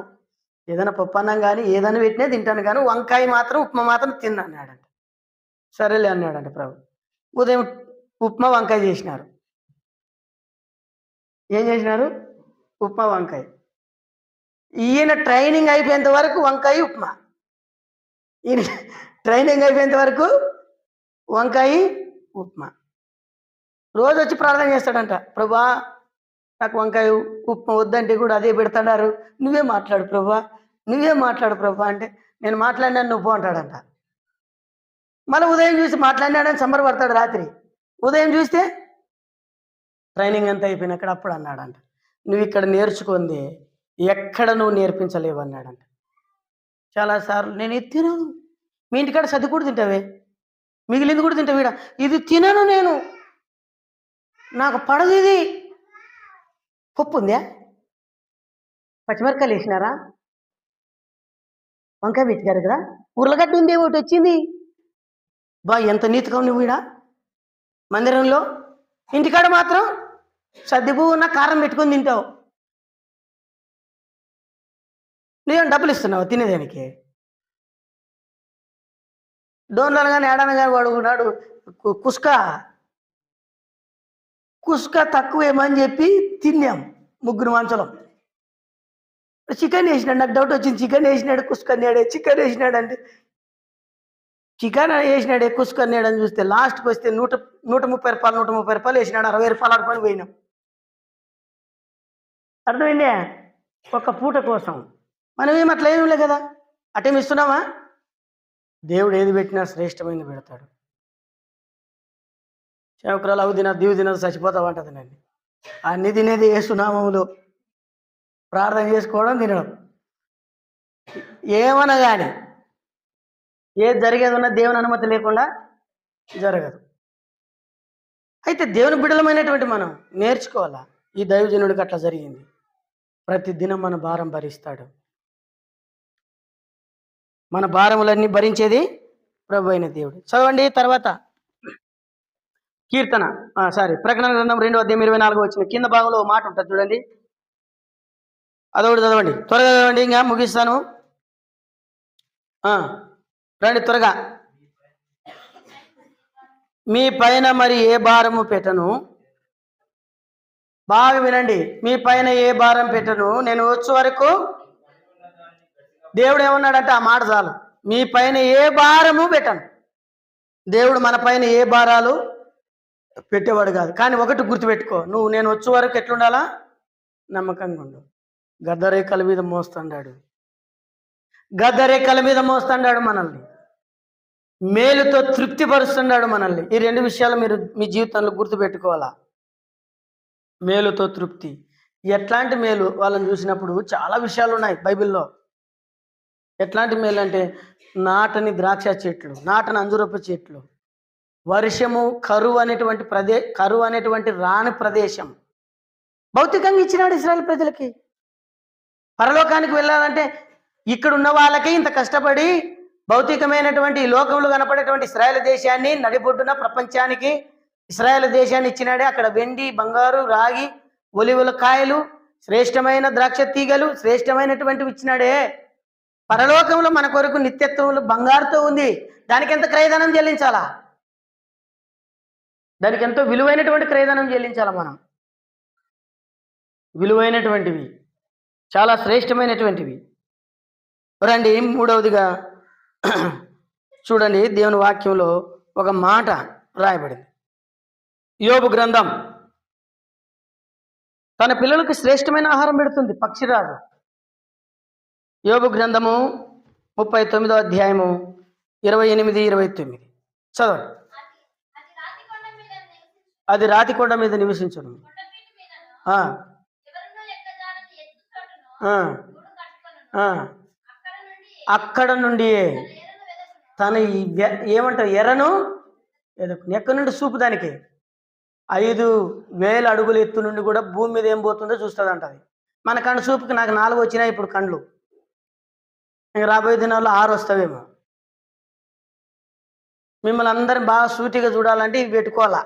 ఏదైనా పప్పన్నం కానీ ఏదైనా పెట్టినా తింటాను, కానీ వంకాయ మాత్రం ఉప్మా మాత్రం తిన్నా అన్నాడంట. సరేలే అన్నాడంట ప్రభు. ఉదయం ఉప్మా వంకాయ చేసినారు. ఏం చేసినారు? ఉప్మా వంకాయ. ఈయన ట్రైనింగ్ అయిపోయేంత వరకు వంకాయ ఉప్మా. ఈయన ట్రైనింగ్ అయిపోయేంత వరకు వంకాయ ఉప్మా. రోజు వచ్చి ప్రార్థన చేస్తాడంట, ప్రభా నాకు వంకాయ ఉప్మా వద్దంటే కూడా అదే పెడతాడారు, నువ్వే మాట్లాడు ప్రభా, నువ్వే మాట్లాడు ప్రభా అంటే, నేను మాట్లాడినాను నువ్వు అంటాడంట. మళ్ళీ ఉదయం చూసి మాట్లాడినాడని సంబరపడతాడు. రాత్రి ఉదయం చూస్తే ట్రైనింగ్ అంతా అయిపోయినాక అప్పుడు అన్నాడంట, నువ్వు ఇక్కడ నేర్చుకుంది ఎక్కడ నువ్వు నేర్పించలేవు అన్నాడంట. చాలాసార్లు నేను ఇది తినను, మీ ఇంటికాడ సర్ది కూడా తింటావే, మిగిలింది కూడా తింటావు, ఇది తినను నేను, నాకు పడదు, ఇది పప్పు ఉందా, పచ్చిమిరకాయలు వేసినారా, వంకాయ పెట్టారు కదా, ఉర్లగడ్డ ఉంది ఒకటి వచ్చింది, బా ఎంత నీతిగా నువ్వు మందిరంలో, ఇంటికాడ మాత్రం సర్దిపు ఉన్న కారం పెట్టుకొని తింటావు. నువ్వేం డబ్బులు ఇస్తున్నావు తినేదానికి? డోన్లను కానీ ఏడాను కానీ వాడు నాడు కుస్కా తక్కువేమని చెప్పి తిన్నాం ముగ్గురు మంచలం. చికెన్ వేసినాడు, నాకు డౌట్ వచ్చింది, చికెన్ వేసినాడు కుస్కన్నాడే, చికెన్ వేసినాడు అంటే చికెన్ వేసినాడే కుస్కన్నాడు అని చూస్తే లాస్ట్కి వస్తే 130 రూపాయలు వేసినాడు, 60 రూపాయలు ఆడుకొని పోయినాం. అర్థమైందే? ఒక్క పూట కోసం మనం ఏం అట్లా ఏమి లేదు కదా, అటేమి ఇస్తున్నామా? దేవుడు ఏది పెట్టినా శ్రేష్టమైనది పెడతాడు. సేవకురాలు అవి తినదు దీవు తినదు చచ్చిపోతావు అంటది నన్ను. అన్ని తినేది యేసునామములో ప్రార్థన చేసుకోవడం, తినడం, ఏమన్నా కానీ ఏది జరిగేది ఉన్నా దేవుని అనుమతి లేకుండా జరగదు. అయితే దేవుని బిడ్డలమైనటువంటి మనం నేర్చుకోవాలా. ఈ దైవజనుడికి అట్లా జరిగింది. ప్రతి దినం మన భారం భరిస్తాడు. మన భారములన్నీ భరించేది ప్రభు అయిన దేవుడు. చదవండి తర్వాత కీర్తన ప్రకటన గ్రంథం 2:24 వచ్చిన కింద భాగంలో మాట ఉంటుంది చూడండి, అదొకటి చదవండి, త్వరగా చదవండి, ఇంకా ముగిస్తాను. రండి త్వరగా. మీ పైన మరి ఏ భారము పెట్టను, బాగా వినండి, మీ పైన ఏ భారం పెట్టను, నేను వచ్చే వరకు. దేవుడు ఏమన్నాడంటే ఆ మాట చాలు, మీ పైన ఏ భారము పెట్టను. దేవుడు మన పైన ఏ భారాలు పెట్టేవాడు కాదు. కానీ ఒకటి గుర్తుపెట్టుకో, నువ్వు నేను వచ్చే వరకు ఎట్లుండాలా? నమ్మకంగా ఉండు. గద్దరేఖల మీద మోస్తాడు, గద్దరేఖల మీద మోస్తాడు మనల్ని, మేలుతో తృప్తిపరుస్తున్నాడు మనల్ని. ఈ రెండు విషయాలు మీరు మీ జీవితంలో గుర్తుపెట్టుకోవాలా. మేలుతో తృప్తి. ఎట్లాంటి మేలు? వాళ్ళని చూసినప్పుడు చాలా విషయాలు ఉన్నాయి బైబిల్లో. ఎట్లాంటి మేలు అంటే, నాటని ద్రాక్ష చెట్లు, నాటని అంజూరపు చెట్లు, వర్షము, కరువు అనేటువంటి రాని ప్రదేశం భౌతికంగా ఇచ్చినాడు ఇశ్రాయేలు ప్రజలకి. పరలోకానికి వెళ్ళాలంటే ఇక్కడ ఉన్న వాళ్ళకి ఇంత కష్టపడి భౌతికమైనటువంటి లోకంలో కనపడేటువంటి ఇశ్రాయేలు దేశాన్ని నడిబొడ్డున ప్రపంచానికి ఇశ్రాయేలు దేశాన్ని ఇచ్చినాడే. అక్కడ వెండి, బంగారు, రాగి, ఒలివల కాయలు, శ్రేష్టమైన ద్రాక్ష తీగలు, శ్రేష్టమైనటువంటివి ఇచ్చినాడే. పరలోకంలో మన కొరకు నిత్యత్వంలో బంగారుతో ఉంది. దానికి ఎంత క్రయధనం చెల్లించాలా? దానికి ఎంతో విలువైనటువంటి క్రయధనం చెల్లించాలి మనం. విలువైనటువంటివి, చాలా శ్రేష్టమైనటువంటివి. రండి, మూడవదిగా చూడండి, దేవుని వాక్యంలో ఒక మాట రాయబడింది. యోబు గ్రంథం తన పిల్లలకు శ్రేష్టమైన ఆహారం పెడుతుంది పక్షిరాజు. యోబు గ్రంథము 39వ అధ్యాయము 28, 29 చదవండి. అది రాతి కొండ మీద నివసించును. అక్కడ నుండి తన ఏమంటారు ఎర్రను ఎక్కడి నుండి చూపు దానికి 5,000 అడుగుల ఎత్తు నుండి కూడా భూమి మీద ఏం పోతుందో చూస్తుంది అంటది. మన కళ్ళు చూపుకి నాకు 4 వచ్చినాయి ఇప్పుడు కండ్లు, ఇంక రాబోయే దినాల్లో 6 వస్తావేమో. మిమ్మల్ని అందరిని బాగా సూటిగా చూడాలంటే ఇవి పెట్టుకోవాలా.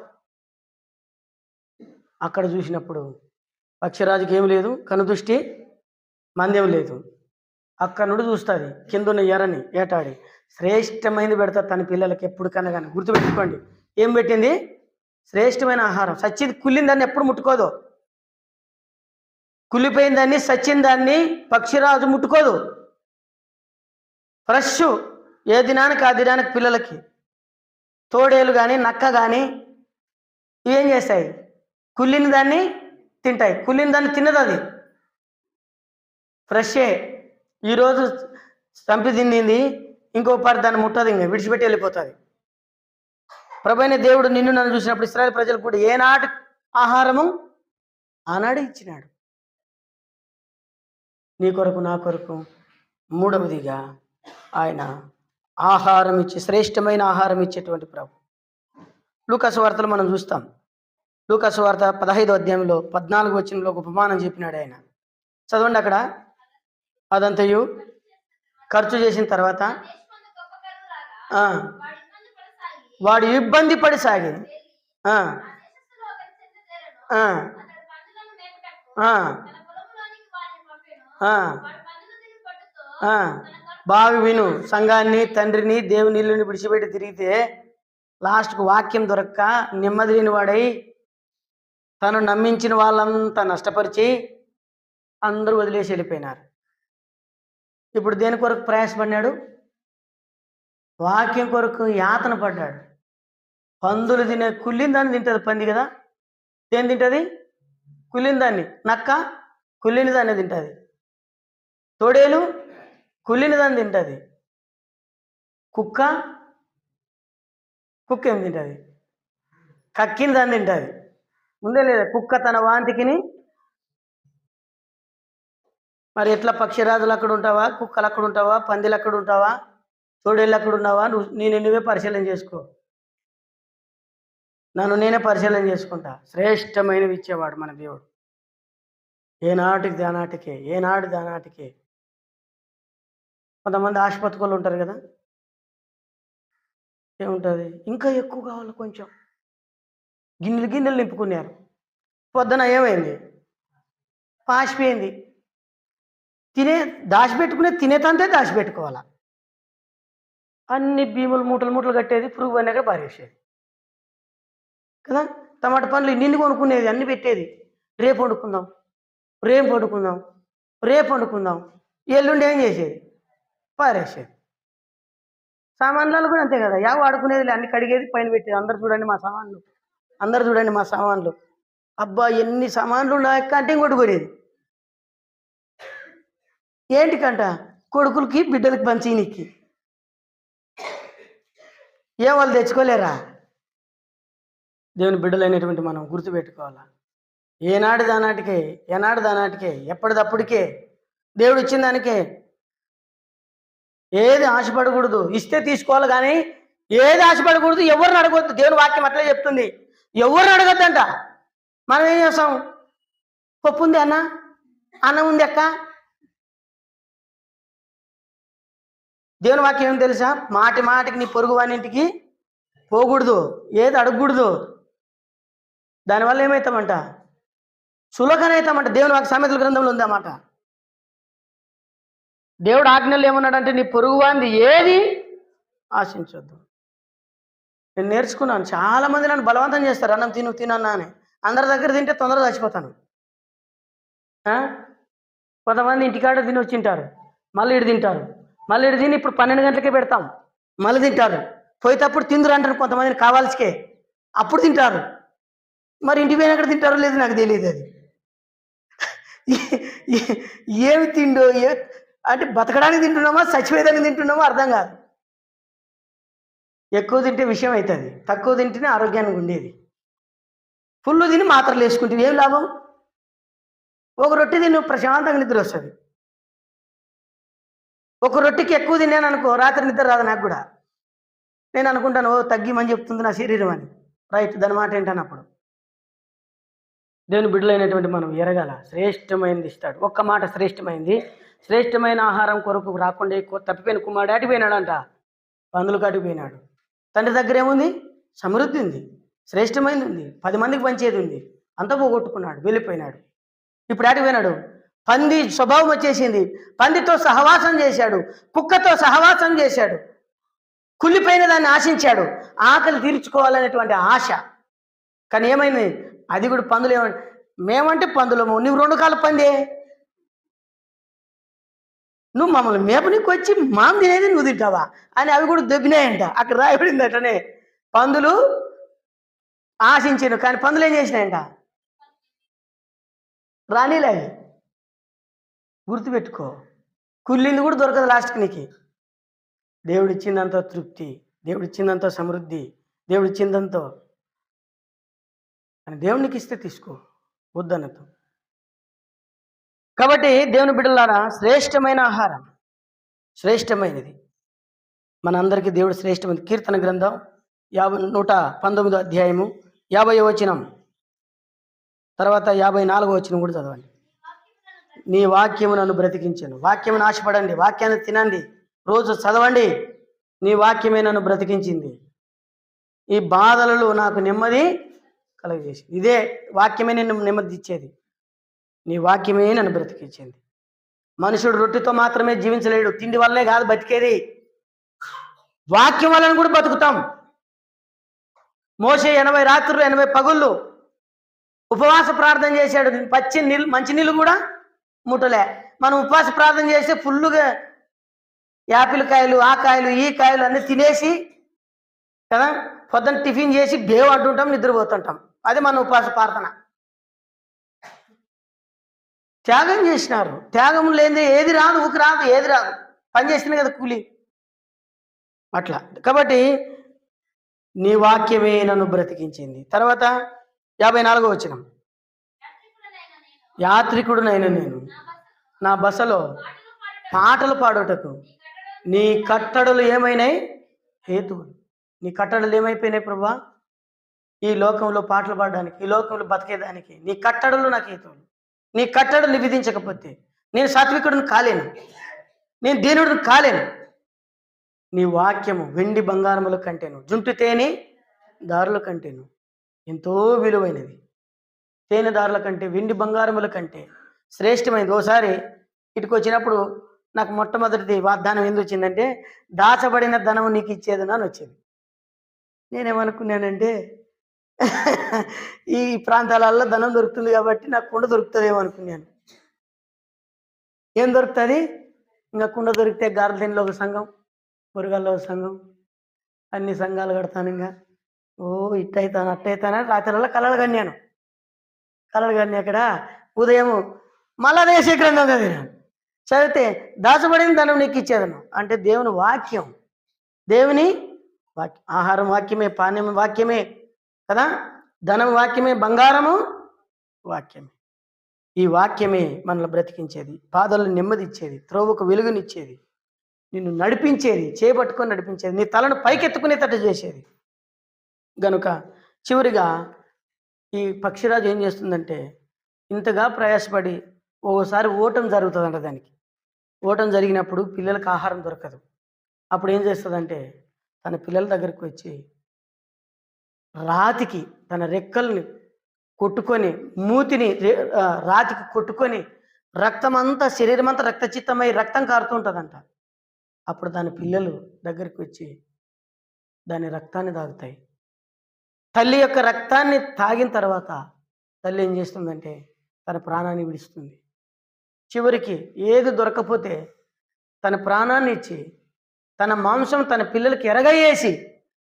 అక్కడ చూసినప్పుడు పక్షిరాజుకి ఏం లేదు, కనుదృష్టి మందేం లేదు. అక్కడ నుండి చూస్తుంది కిందున్న ఎర్రని ఏటాడి శ్రేష్టమైనది పెడతా తన పిల్లలకి ఎప్పుడు కానీ. గుర్తుపెట్టుకోండి, ఏం పెట్టింది? శ్రేష్టమైన ఆహారం. సచ్చింది కుళ్ళిన దాన్ని ఎప్పుడు ముట్టుకోదు. కుళ్ళిపోయిన దాన్ని, సచ్చిన దాన్ని పక్షిరాజు ముట్టుకోదు. ఫ్రెష్ ఏ దినానికి ఆ దినానికి పిల్లలకి తోడేలు కానీ నక్క కానీ ఏం చేస్తాయి? కుళ్ళిన దాన్ని తింటాయి. కుళ్ళిన దాన్ని తిన్నది అది ఫ్రెషే. ఈరోజు చంపి తిండింది, ఇంకో పారి దాన్ని ముట్టదు, ఇంకా విడిచిపెట్టి వెళ్ళిపోతుంది. ప్రభువైన దేవుడు నిన్ను నన్ను చూసినప్పుడు ఇశ్రాయేలు ప్రజలకు కూడా ఏనాటి ఆహారము ఆనాడు ఇచ్చినాడు. నీ కొరకు నా కొరకు మూడవదిగా ఆయన ఆహారం ఇచ్చి శ్రేష్టమైన ఆహారం ఇచ్చేటువంటి ప్రభు. లూకాసు వార్తలు మనం చూస్తాం. లూకాసు వార్త 15వ అధ్యాయంలో 14వ వచనంలో ఒక ఉపమానం చెప్పినాడు ఆయన. చదవండి అక్కడ. అదంతయు ఖర్చు చేసిన తర్వాత వాడు ఇబ్బంది పడి సాగి బావి విను, సంఘాన్ని తండ్రిని దేవుని ఇల్లుని విడిచిపెట్టి తిరిగితే లాస్ట్కు వాక్యం దొరక్క నెమ్మది లేని వాడై తను నమ్మించిన వాళ్ళంతా నష్టపరిచి అందరూ వదిలేసి వెళ్ళిపోయినారు. ఇప్పుడు దేని కొరకు ప్రయాసపడినాడు? వాక్యం కొరకు యాతన పడ్డాడు. పందులు తినే కుళ్ళిన దాన్ని తింటుంది పంది కదా. దేని తింటుంది? కుళ్ళిన దాన్ని. నక్క కుళ్ళిన దాన్ని తింటుంది. తోడేలు కుళ్ళిన దాన్ని తింటుంది. కుక్క ఏం తింటుంది? కక్కిన దాన్ని తింటుంది. ఉందే లేదా? కుక్క తన వాంతికిని. మరి ఎట్లా? పక్షిరాజులు అక్కడ ఉంటావా? కుక్కలు అక్కడ ఉంటావా? పందిలు అక్కడ ఉంటావా? తోడేళ్ళు అక్కడ ఉన్నావా? నువ్వే పరిశీలన చేసుకో. నన్ను నేనే పరిశీలన చేసుకుంటా. శ్రేష్టమైనవి ఇచ్చేవాడు మన దేవుడు. ఏనాటికి దానాటికే, ఏనాడు దానాటికే. కొంతమంది ఆసుపత్రులు ఉంటారు కదా, ఏముంటుంది? ఇంకా ఎక్కువ కావాలి కొంచెం. గిన్నెలు నింపుకున్నారు. పొద్దున ఏమైంది? పాసిపోయింది. తినేతంతే దాచిపెట్టుకోవాలా. అన్ని భీములు మూటలు కట్టేది, పురుగు పడినాక పారేసేది కదా. టమాటా పండ్లు నిన్ను కొనుక్కునేది, అన్ని పెట్టేది. రేపు వండుకుందాం. ఎల్లుండి ఏం చేసేది? పారేసేది. సామాన్లలో కూడా అంతే కదా. వాడుకునేది అన్ని కడిగేది, పైన పెట్టేది. అందరు చూడండి మా సామాన్లు. అబ్బా ఎన్ని సామాన్లు ఉన్నాయక్క అంటే ఇంకోటి కొనేది. ఏంటికంట? కొడుకులకి బిడ్డలకి పంచీనికి. వాళ్ళు తెచ్చుకోలేరా? దేవుని బిడ్డలైనటువంటి మనం గుర్తుపెట్టుకోవాలా. ఏనాడు దానాటికే ఎప్పటిదప్పటికే దేవుడు ఇచ్చిన దానికే. ఏది ఆశపడకూడదు. ఇస్తే తీసుకోవాలి కానీ ఏది ఆశపడకూడదు. ఎవరిని అడగొద్దు. దేవుని వాక్యం అట్లే చెప్తుంది. ఎవరిని అడగొద్దంట. మనం ఏం చేస్తాం? పప్పు ఉంది అన్న, అన్నం ఉంది అక్క. దేవుని వాక్యం ఏం తెలుసా? మాటికి నీ పొరుగు వానింటికి పోకూడదు, ఏది అడగకూడదు. దానివల్ల ఏమవుతామంట? సులకనవుతామంట. దేవుని వాక్య సామెతల గ్రంథంలో ఉంది అన్నమాట. దేవుడు ఆజ్ఞలు ఏమన్నాడంటే నీ పొరుగు వాంది ఏది ఆశించొద్దు. నేను నేర్చుకున్నాను. చాలామంది నన్ను బలవంతం చేస్తారు, అన్నం తిను తినన్నా అని. అందరి దగ్గర తింటే తొందరగా చచ్చిపోతాను. కొంతమంది ఇంటికాడ తిని వచ్చింటారు, మళ్ళీ ఇటు తింటారు, మళ్ళీ ఇటు తిని ఇప్పుడు 12 గంటలకే పెడతాం, మళ్ళీ తింటారు. పోయేటప్పుడు తిందురు అంటారు కొంతమందిని కావాల్సికే, అప్పుడు తింటారు. మరి ఇంటికి పోయినక్కడ తింటారో లేదు నాకు తెలియదు. అది ఏమి తిండో అంటే బతకడానికి తింటున్నామా చచ్చిపోయేదానికి తింటున్నామో అర్థం కాదు. ఎక్కువ తింటే విషయం అవుతుంది, తక్కువ తింటేనే ఆరోగ్యానికి ఉండేది. ఫుల్ తిని మాత్రలు వేసుకుంటే ఏం లాభం? ఒక రొట్టె తిని ప్రశాంతంగా నిద్ర వస్తుంది. ఒక రొట్టెకి ఎక్కువ తిన్నాను అనుకో, రాత్రి నిద్ర రాదు నాకు కూడా. నేను అనుకుంటాను, ఓ తగ్గిమని చెప్తుంది నా శరీరం అని. రైట్, దాని మాట ఏంటన్నప్పుడు దేవుని బిడ్డలైనటువంటి మనం ఎరగాల. శ్రేష్టమైనది ఇస్తాడు. ఒక్క మాట శ్రేష్టమైంది. శ్రేష్టమైన ఆహారం కొరకు రాకుండా తప్పిపోయిన కుమారుడు అటుపోయినాడంట, పందులు కట్టుకుపోయినాడు. తండ్రి దగ్గర ఏముంది? సమృద్ధి ఉంది, శ్రేష్టమైనది ఉంది, 10 మందికి పంచేది ఉంది. అంతా పోగొట్టుకున్నాడు, వెళ్ళిపోయినాడు. ఇప్పుడు ఆటిపోయినాడు, పంది స్వభావం వచ్చేసింది. పందితో సహవాసం చేశాడు, కుక్కతో సహవాసం చేశాడు, కుళ్ళిపోయిన దాన్ని ఆశించాడు, ఆకలి తీర్చుకోవాలనేటువంటి ఆశ. కానీ ఏమైంది? అది కూడా పందులు మేమంటే పందులము, నువ్వు 2 కాళ్ళ పందే, నువ్వు మమ్మల్ని మేపనికి వచ్చి మాం తినేది నువ్వు తింటావా అని అవి కూడా దొబ్బినాయంట. అక్కడ రాయబడింది అటనే, పందులు ఆశించాను కానీ పందులు ఏం చేసినాయంట? రానిలే. గుర్తుపెట్టుకో, కుళ్ళింది కూడా దొరకదు లాస్ట్కి నీకు. దేవుడు ఇచ్చిందంతో తృప్తి, దేవుడు ఇచ్చిందంతో సమృద్ధి, దేవుడు ఇచ్చిందంతో అని దేవునికి ఇస్తే తీసుకో, వద్దన్నతో. కాబట్టి దేవుని బిడ్డలారా, శ్రేష్టమైన ఆహారం, శ్రేష్టమైనది మనందరికీ దేవుడు శ్రేష్టమైనది. కీర్తన గ్రంథం 119 అధ్యాయము 50వ వచనం తర్వాత 54వ వచనం కూడా చదవండి. నీ వాక్యము నన్ను బ్రతికించాను. వాక్యమును ఆశపడండి, వాక్యాన్ని తినండి, రోజు చదవండి. నీ వాక్యమే నన్ను బ్రతికించింది, ఈ బాధలలో నాకు నెమ్మది కలుగజేసింది. ఇదే వాక్యమే నిన్ను నెమ్మది ఇచ్చేది. నీ వాక్యమే నన్ను బ్రతికించింది. మనుషుడు రొట్టెతో మాత్రమే జీవించలేడు, తిండి వల్లే కాదు బతికేది, వాక్యం వలన కూడా బతుకుతాం. మోషే 80 రాత్రులు 80 పగుళ్ళు ఉపవాస ప్రార్థన చేశాడు, మంచి నీళ్ళు కూడా ముట్టలే. మనం ఉపవాస ప్రార్థన చేస్తే ఫుల్లుగా యాపిల్ కాయలు, ఆ కాయలు, ఈ కాయలు అన్నీ తినేసి కదా, పొద్దున్న టిఫిన్ చేసి బేవ్ అంటుంటాం, నిద్రపోతుంటాం. అది మన ఉపవాస ప్రార్థన. త్యాగం చేసినారు, త్యాగం లేనిదే ఏది రాదు, ఊకి రాదు, ఏది రాదు. పని చేసింది కదా కూలి. అట్లా కాబట్టి నీ వాక్యమే నన్ను బ్రతికించింది. తర్వాత 54వ వచనం, యాత్రికుడునైన నేను నా బసలో పాటలు పాడుటకు నీ కట్టడలు ఏమైనాయి? హేతువులు. నీ కట్టడలు ఏమైపోయినాయి ప్రభువా? ఈ లోకంలో పాటలు పాడడానికి, ఈ లోకంలో బతికేదానికి నీ కట్టడలు నాకు హేతువులు. నీ కట్టడలు విధించకపోతే నేను సాత్వికుడిని కాలేను, నేను దీనుడిని కాలేను. నీ వాక్యము వెండి బంగారముల కంటేను, జుంటు తేనె దారుల కంటేను ఎంతో విలువైనది. తేనె దారుల కంటే, వెండి బంగారముల కంటే శ్రేష్టమైనది. ఓసారి ఇటుకు వచ్చినప్పుడు నాకు మొట్టమొదటిది వాగ్దానం ఎందుకు వచ్చిందంటే, దాచబడిన ధనము నీకు ఇచ్చేదని అని వచ్చింది. నేనేమనుకున్నానంటే ఈ ప్రాంతాలలో ధనం దొరుకుతుంది కాబట్టి నాకు కుండ దొరుకుతుందేమో అనుకున్నాను. ఏం దొరుకుతుంది? ఇంకా కుండ దొరికితే గార్లెన్లో ఒక సంఘం, మురుగల్లో ఒక సంఘం, అన్ని సంఘాలు కడతాను. ఇంకా ఇట్టయితాను అట్టయితాను రాత్రిలో కలలు కన్నాను. కలలు కన్నీ అక్కడ ఉదయం మళ్ళా దేశీ గ్రంథం చదివాను. చదివితే దాచబడిన ధనం నీకు ఇచ్చేదను అంటే దేవుని వాక్యం, దేవుని వాక్యం. ఆహారం వాక్యమే, పానీయం వాక్యమే కదా, ధనం వాక్యమే, బంగారము వాక్యమే. ఈ వాక్యమే మనల్ని బ్రతికించేది, పాదాలను నెమ్మదిచ్చేది, త్రోవకు వెలుగునిచ్చేది, నిన్ను నడిపించేది, చేపట్టుకొని నడిపించేది, నీ తలను పైకెత్తుకునేటట్టు చేసేది. గనుక చివరిగా ఈ పక్షిరాజు ఏం చేస్తుందంటే, ఇంతగా ప్రయాసపడి ఓసారి ఓటం జరుగుతుందంట. దానికి ఓటం జరిగినప్పుడు పిల్లలకు ఆహారం దొరకదు. అప్పుడు ఏం చేస్తుందంటే, తన పిల్లల దగ్గరికి వచ్చి రాతికి తన రెక్కల్ని కొట్టుకొని, మూతిని రాతికి కొట్టుకొని, రక్తమంతా శరీరం అంతా రక్తచిత్తమై రక్తం కారుతూ ఉంటుందంట. అప్పుడు దాని పిల్లలు దగ్గరికి వచ్చి దాని రక్తాన్ని తాగుతాయి. తల్లి యొక్క రక్తాన్ని తాగిన తర్వాత తల్లి ఏం చేస్తుందంటే తన ప్రాణాన్ని విడుస్తుంది. చివరికి ఏది దొరకపోతే తన ప్రాణాన్ని ఇచ్చి తన మాంసం తన పిల్లలకి ఎరగయేసి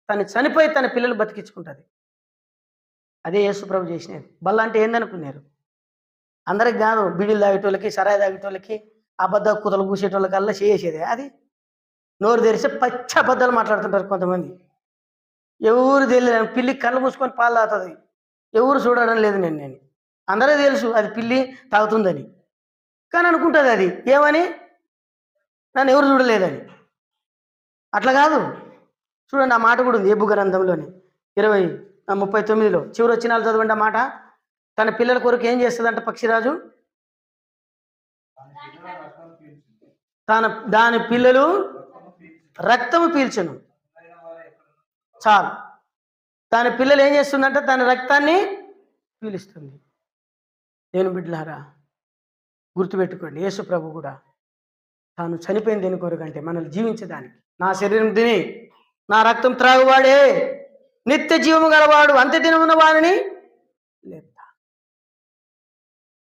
తను చనిపోయి తన పిల్లలు బతికించుకుంటుంది. అదే యేసుప్రభు చేసినది. బల్ల అంటే ఏందనుకున్నారు? అందరికి కాదు, బీడీలు తాగేటోళ్ళకి, సరాయి తాగేటోళ్ళకి, అబద్ధ కుతలు కూసేటోళ్ళకల్లా చేసేదే. అది నోరు తెరిస్తే పచ్చి అబద్ధాలు మాట్లాడుతుంటారు కొంతమంది. ఎవరు తెలియదు, పిల్లి కళ్ళు మూసుకొని పాలు తాగుతుంది, ఎవరు చూడడం లేదు. నేను అందరూ తెలుసు అది పిల్లి తాగుతుందని, కానీ అనుకుంటుంది అది ఏమని, నన్ను ఎవరు చూడలేదని. అట్లా కాదు. చూడండి, ఆ మాట కూడా ఉంది ఏబు గ్రంథంలోని 20:39 చివరి వచ్చినాలు చదవండి. ఆ మాట, తన పిల్లల కొరకు ఏం చేస్తుందంట పక్షిరాజు? దాని పిల్లలు రక్తము పీల్చను. చాలు. దాని పిల్లలు ఏం చేస్తుందంటే తన రక్తాన్ని పీలుస్తుంది. దేవుని బిడ్డలారా, గుర్తుపెట్టుకోండి, యేసు ప్రభు కూడా తాను చనిపోయింది దేని కొరకంటే మనల్ని జీవించడానికి. నా శరీరం తిని నా రక్తం త్రాగువాడే నిత్య జీవము గలవాడు, అంత్య దినమున వాడిని లేపుతా.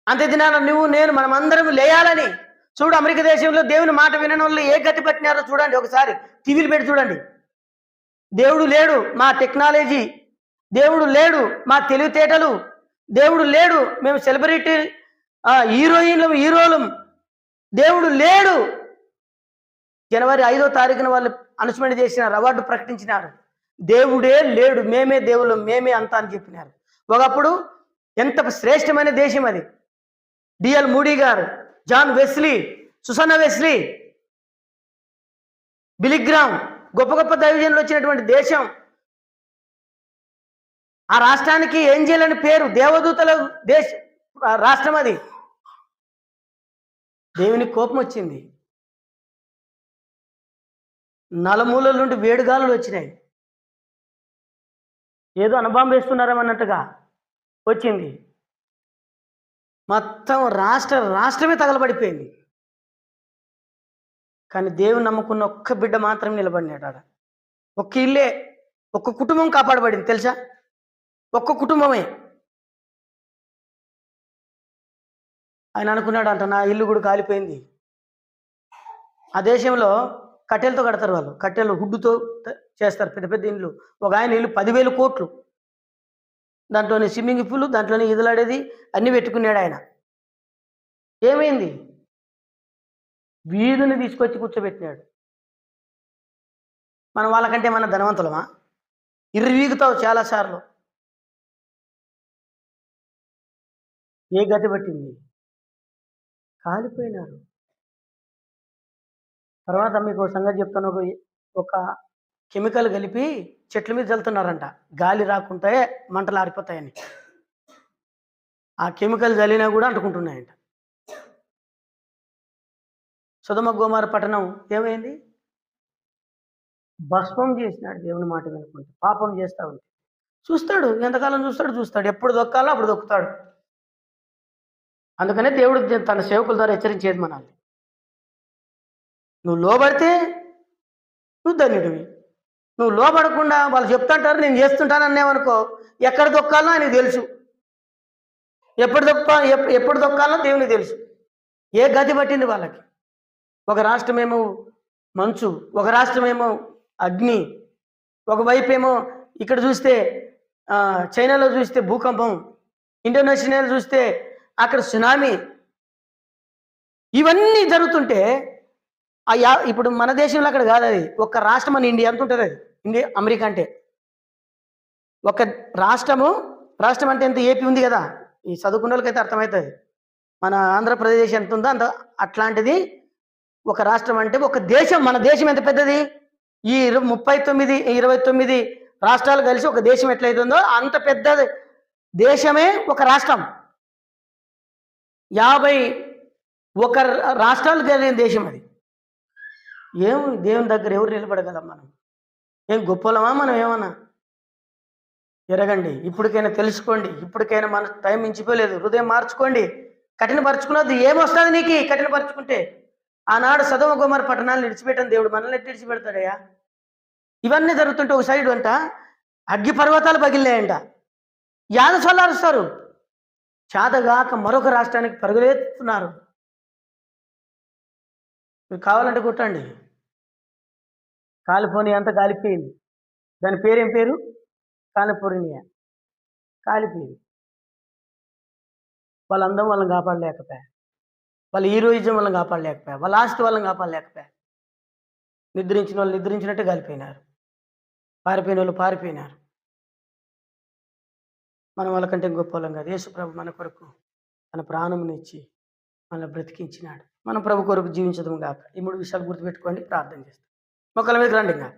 అంత్య దినాన నువ్వు నేను మనమందరం లేయాలని. చూడు, అమెరికా దేశంలో దేవుని మాట వినని వాళ్ళు ఏ గతి పట్టినారో చూడండి. ఒకసారి టీవీలు పెట్టి చూడండి. దేవుడు లేడు, మా టెక్నాలజీ, దేవుడు లేడు, మా తెలివితేటలు, దేవుడు లేడు, మేము సెలబ్రిటీ హీరోలు, దేవుడు లేడు. జనవరి 5వ తారీఖున వాళ్ళు అనౌన్స్మెంట్ చేసినారు, అవార్డు ప్రకటించినారు. దేవుడే లేడు, మేమే దేవుళ్ళు, మేమే అంతా అని చెప్పినారు. ఒకప్పుడు ఎంత శ్రేష్టమైన దేశం అది. డిఎల్ మూడీ గారు, జాన్ వెస్లీ, సుసన్నా వెస్లీ, బిలిగ్రామ్, గొప్ప గొప్ప దైవజనులు వచ్చినటువంటి దేశం. ఆ రాష్ట్రానికి ఏంజెల్ అని పేరు, దేవదూతల రాష్ట్రం అది. దేవునికి కోపం వచ్చింది. నలుమూలల నుండి వేడుగాలులు వచ్చినాయి. ఏదో అనుభవం వేస్తున్నారేమన్నట్టుగా వచ్చింది. మొత్తం రాష్ట్రమే తగలబడిపోయింది. కానీ దేవుని నమ్ముకున్న ఒక్క బిడ్డ మాత్రం నిలబడినాడు ఆడ. ఒక్క ఇల్లే, ఒక్క కుటుంబం కాపాడబడింది తెలుసా? ఒక్క కుటుంబమే. ఆయన అనుకున్నాడు అంట, నా ఇల్లు కూడా కాలిపోయింది. ఆ దేశంలో కట్టెలతో కడతారు వాళ్ళు, కట్టెలు హుడ్డుతో చేస్తారు పెద్ద పెద్ద ఇల్లు. ఒక ఆయన ఇల్లు 10,000 కోట్లు, దాంట్లోనే స్విమ్మింగ్ పూల్, దాంట్లోనే ఈదలాడేది అన్నీ పెట్టుకున్నాడు ఆయన. ఏమైంది? వీధిని తీసుకొచ్చి కూర్చోబెట్టినాడు. మనం వాళ్ళకంటే మన ధనవంతులమా? ఇర్రవీగుతావు చాలాసార్లు. ఏ గతి పట్టింది? కాలిపోయినారు. తర్వాత మీకు సంగతి చెప్తాను. ఒక కెమికల్ కలిపి చెట్ల మీద చల్లుతున్నారంట, గాలి రాకుంటే మంటలు ఆరిపోతాయని. ఆ కెమికల్ చల్లినా కూడా అంటుకుంటున్నాయంట. సొదొమ గొమొర్రా పట్టణం ఏమైంది? భస్మం చేసినాడు. దేవుని మాట వినుకుంటే పాపం చేస్తూ ఉంటే చూస్తాడు, ఎంతకాలం చూస్తాడు, ఎప్పుడు దొక్కాలో అప్పుడు దొక్కుతాడు. అందుకనే దేవుడు తన సేవకుల ద్వారా హెచ్చరించేది మనల్ని. నువ్వు లోబడితే నువ్వు ధన్యుడివి. నువ్వు లోబడకుండా వాళ్ళు చెప్తుంటారు నేను చేస్తుంటాను అన్నావనుకో, ఎక్కడ దొక్కాలో ఆయనకు తెలుసు, ఎప్పుడు దొక్కాలో దేవునికి తెలుసు. ఏ గతి పట్టింది వాళ్ళకి. ఒక రాష్ట్రమేమో మంచు, ఒక రాష్ట్రమేమో అగ్ని, ఒకవైపు ఏమో ఇక్కడ చూస్తే చైనాలో చూస్తే భూకంపం, ఇండోనేషియాలో చూస్తే అక్కడ సునామీ. ఇవన్నీ జరుగుతుంటే ఇప్పుడు మన దేశంలో అక్కడ కాదు అది. ఒక రాష్ట్రం అని ఇండియా ఎంత ఉంటుంది? అది ఇండియా అమెరికా అంటే ఒక రాష్ట్రం అంటే ఎంత? ఏపీ ఉంది కదా, ఈ చదువుకున్న వాళ్ళకైతే అర్థమవుతుంది. మన ఆంధ్రప్రదేశ్ ఎంత ఉందో అంత అట్లాంటిది ఒక రాష్ట్రం అంటే ఒక దేశం. మన దేశం ఎంత పెద్దది? ఈ 29 రాష్ట్రాలు కలిసి ఒక దేశం ఎట్లయితుందో అంత పెద్ద దేశమే ఒక రాష్ట్రం. 51 రాష్ట్రాలు కలిగిన దేశం అది. దేవుని దగ్గర ఎవరు నిలబడగలం? మనం ఏం గొప్పలమా? మనం ఏమన్నా? ఎరగండి, ఇప్పటికైనా తెలుసుకోండి. ఇప్పటికైనా మన టైం మించిపోలేదు. హృదయం మార్చుకోండి, కఠినపరచుకున్నది. ఏమొస్తుంది నీకు కఠినపరచుకుంటే? ఆనాడు సొదొమ గొమొర్రా పట్టణాలను విడిచిపెట్టిన దేవుడు మనల్ని ఎట్టి విడిచిపెడతాడయ్యా? ఇవన్నీ జరుగుతుంటే ఒక సైడ్ అంట అగ్గి పర్వతాలు పగిలినాయంట. యాద చల్లారుస్తారు, చాతగాక మరొక రాష్ట్రానికి పరుగులెత్తుతున్నారు. మీరు కావాలంటే కొట్టండి. కాలిఫోర్నియా అంతా కాలిపోయింది. దాని పేరేం పేరు? కాలిఫోర్నియా. కాలిపోయింది. వాళ్ళ అందం వాళ్ళని కాపాడలేకపోయా, వాళ్ళ హీరోయిజం వాళ్ళని కాపాడలేకపోయా, వాళ్ళ ఆస్తి వాళ్ళని కాపాడలేకపోయా. నిద్రించిన వాళ్ళు నిద్రించినట్టే కాలిపోయినారు, పారిపోయిన వాళ్ళు పారిపోయినారు. మనం వాళ్ళకంటే గొప్ప వాళ్ళం కాదు. యేసు ప్రభు మన కొరకు తన ప్రాణమునిచ్చి మనల్ని బ్రతికించినాడు. మన ప్రభు కొరకు జీవించడం కాక. ఈ 3 విషయాలు గుర్తుపెట్టుకోండి. ప్రార్థన చేస్తాం. మొక్కల మీద రండి ఇంకా.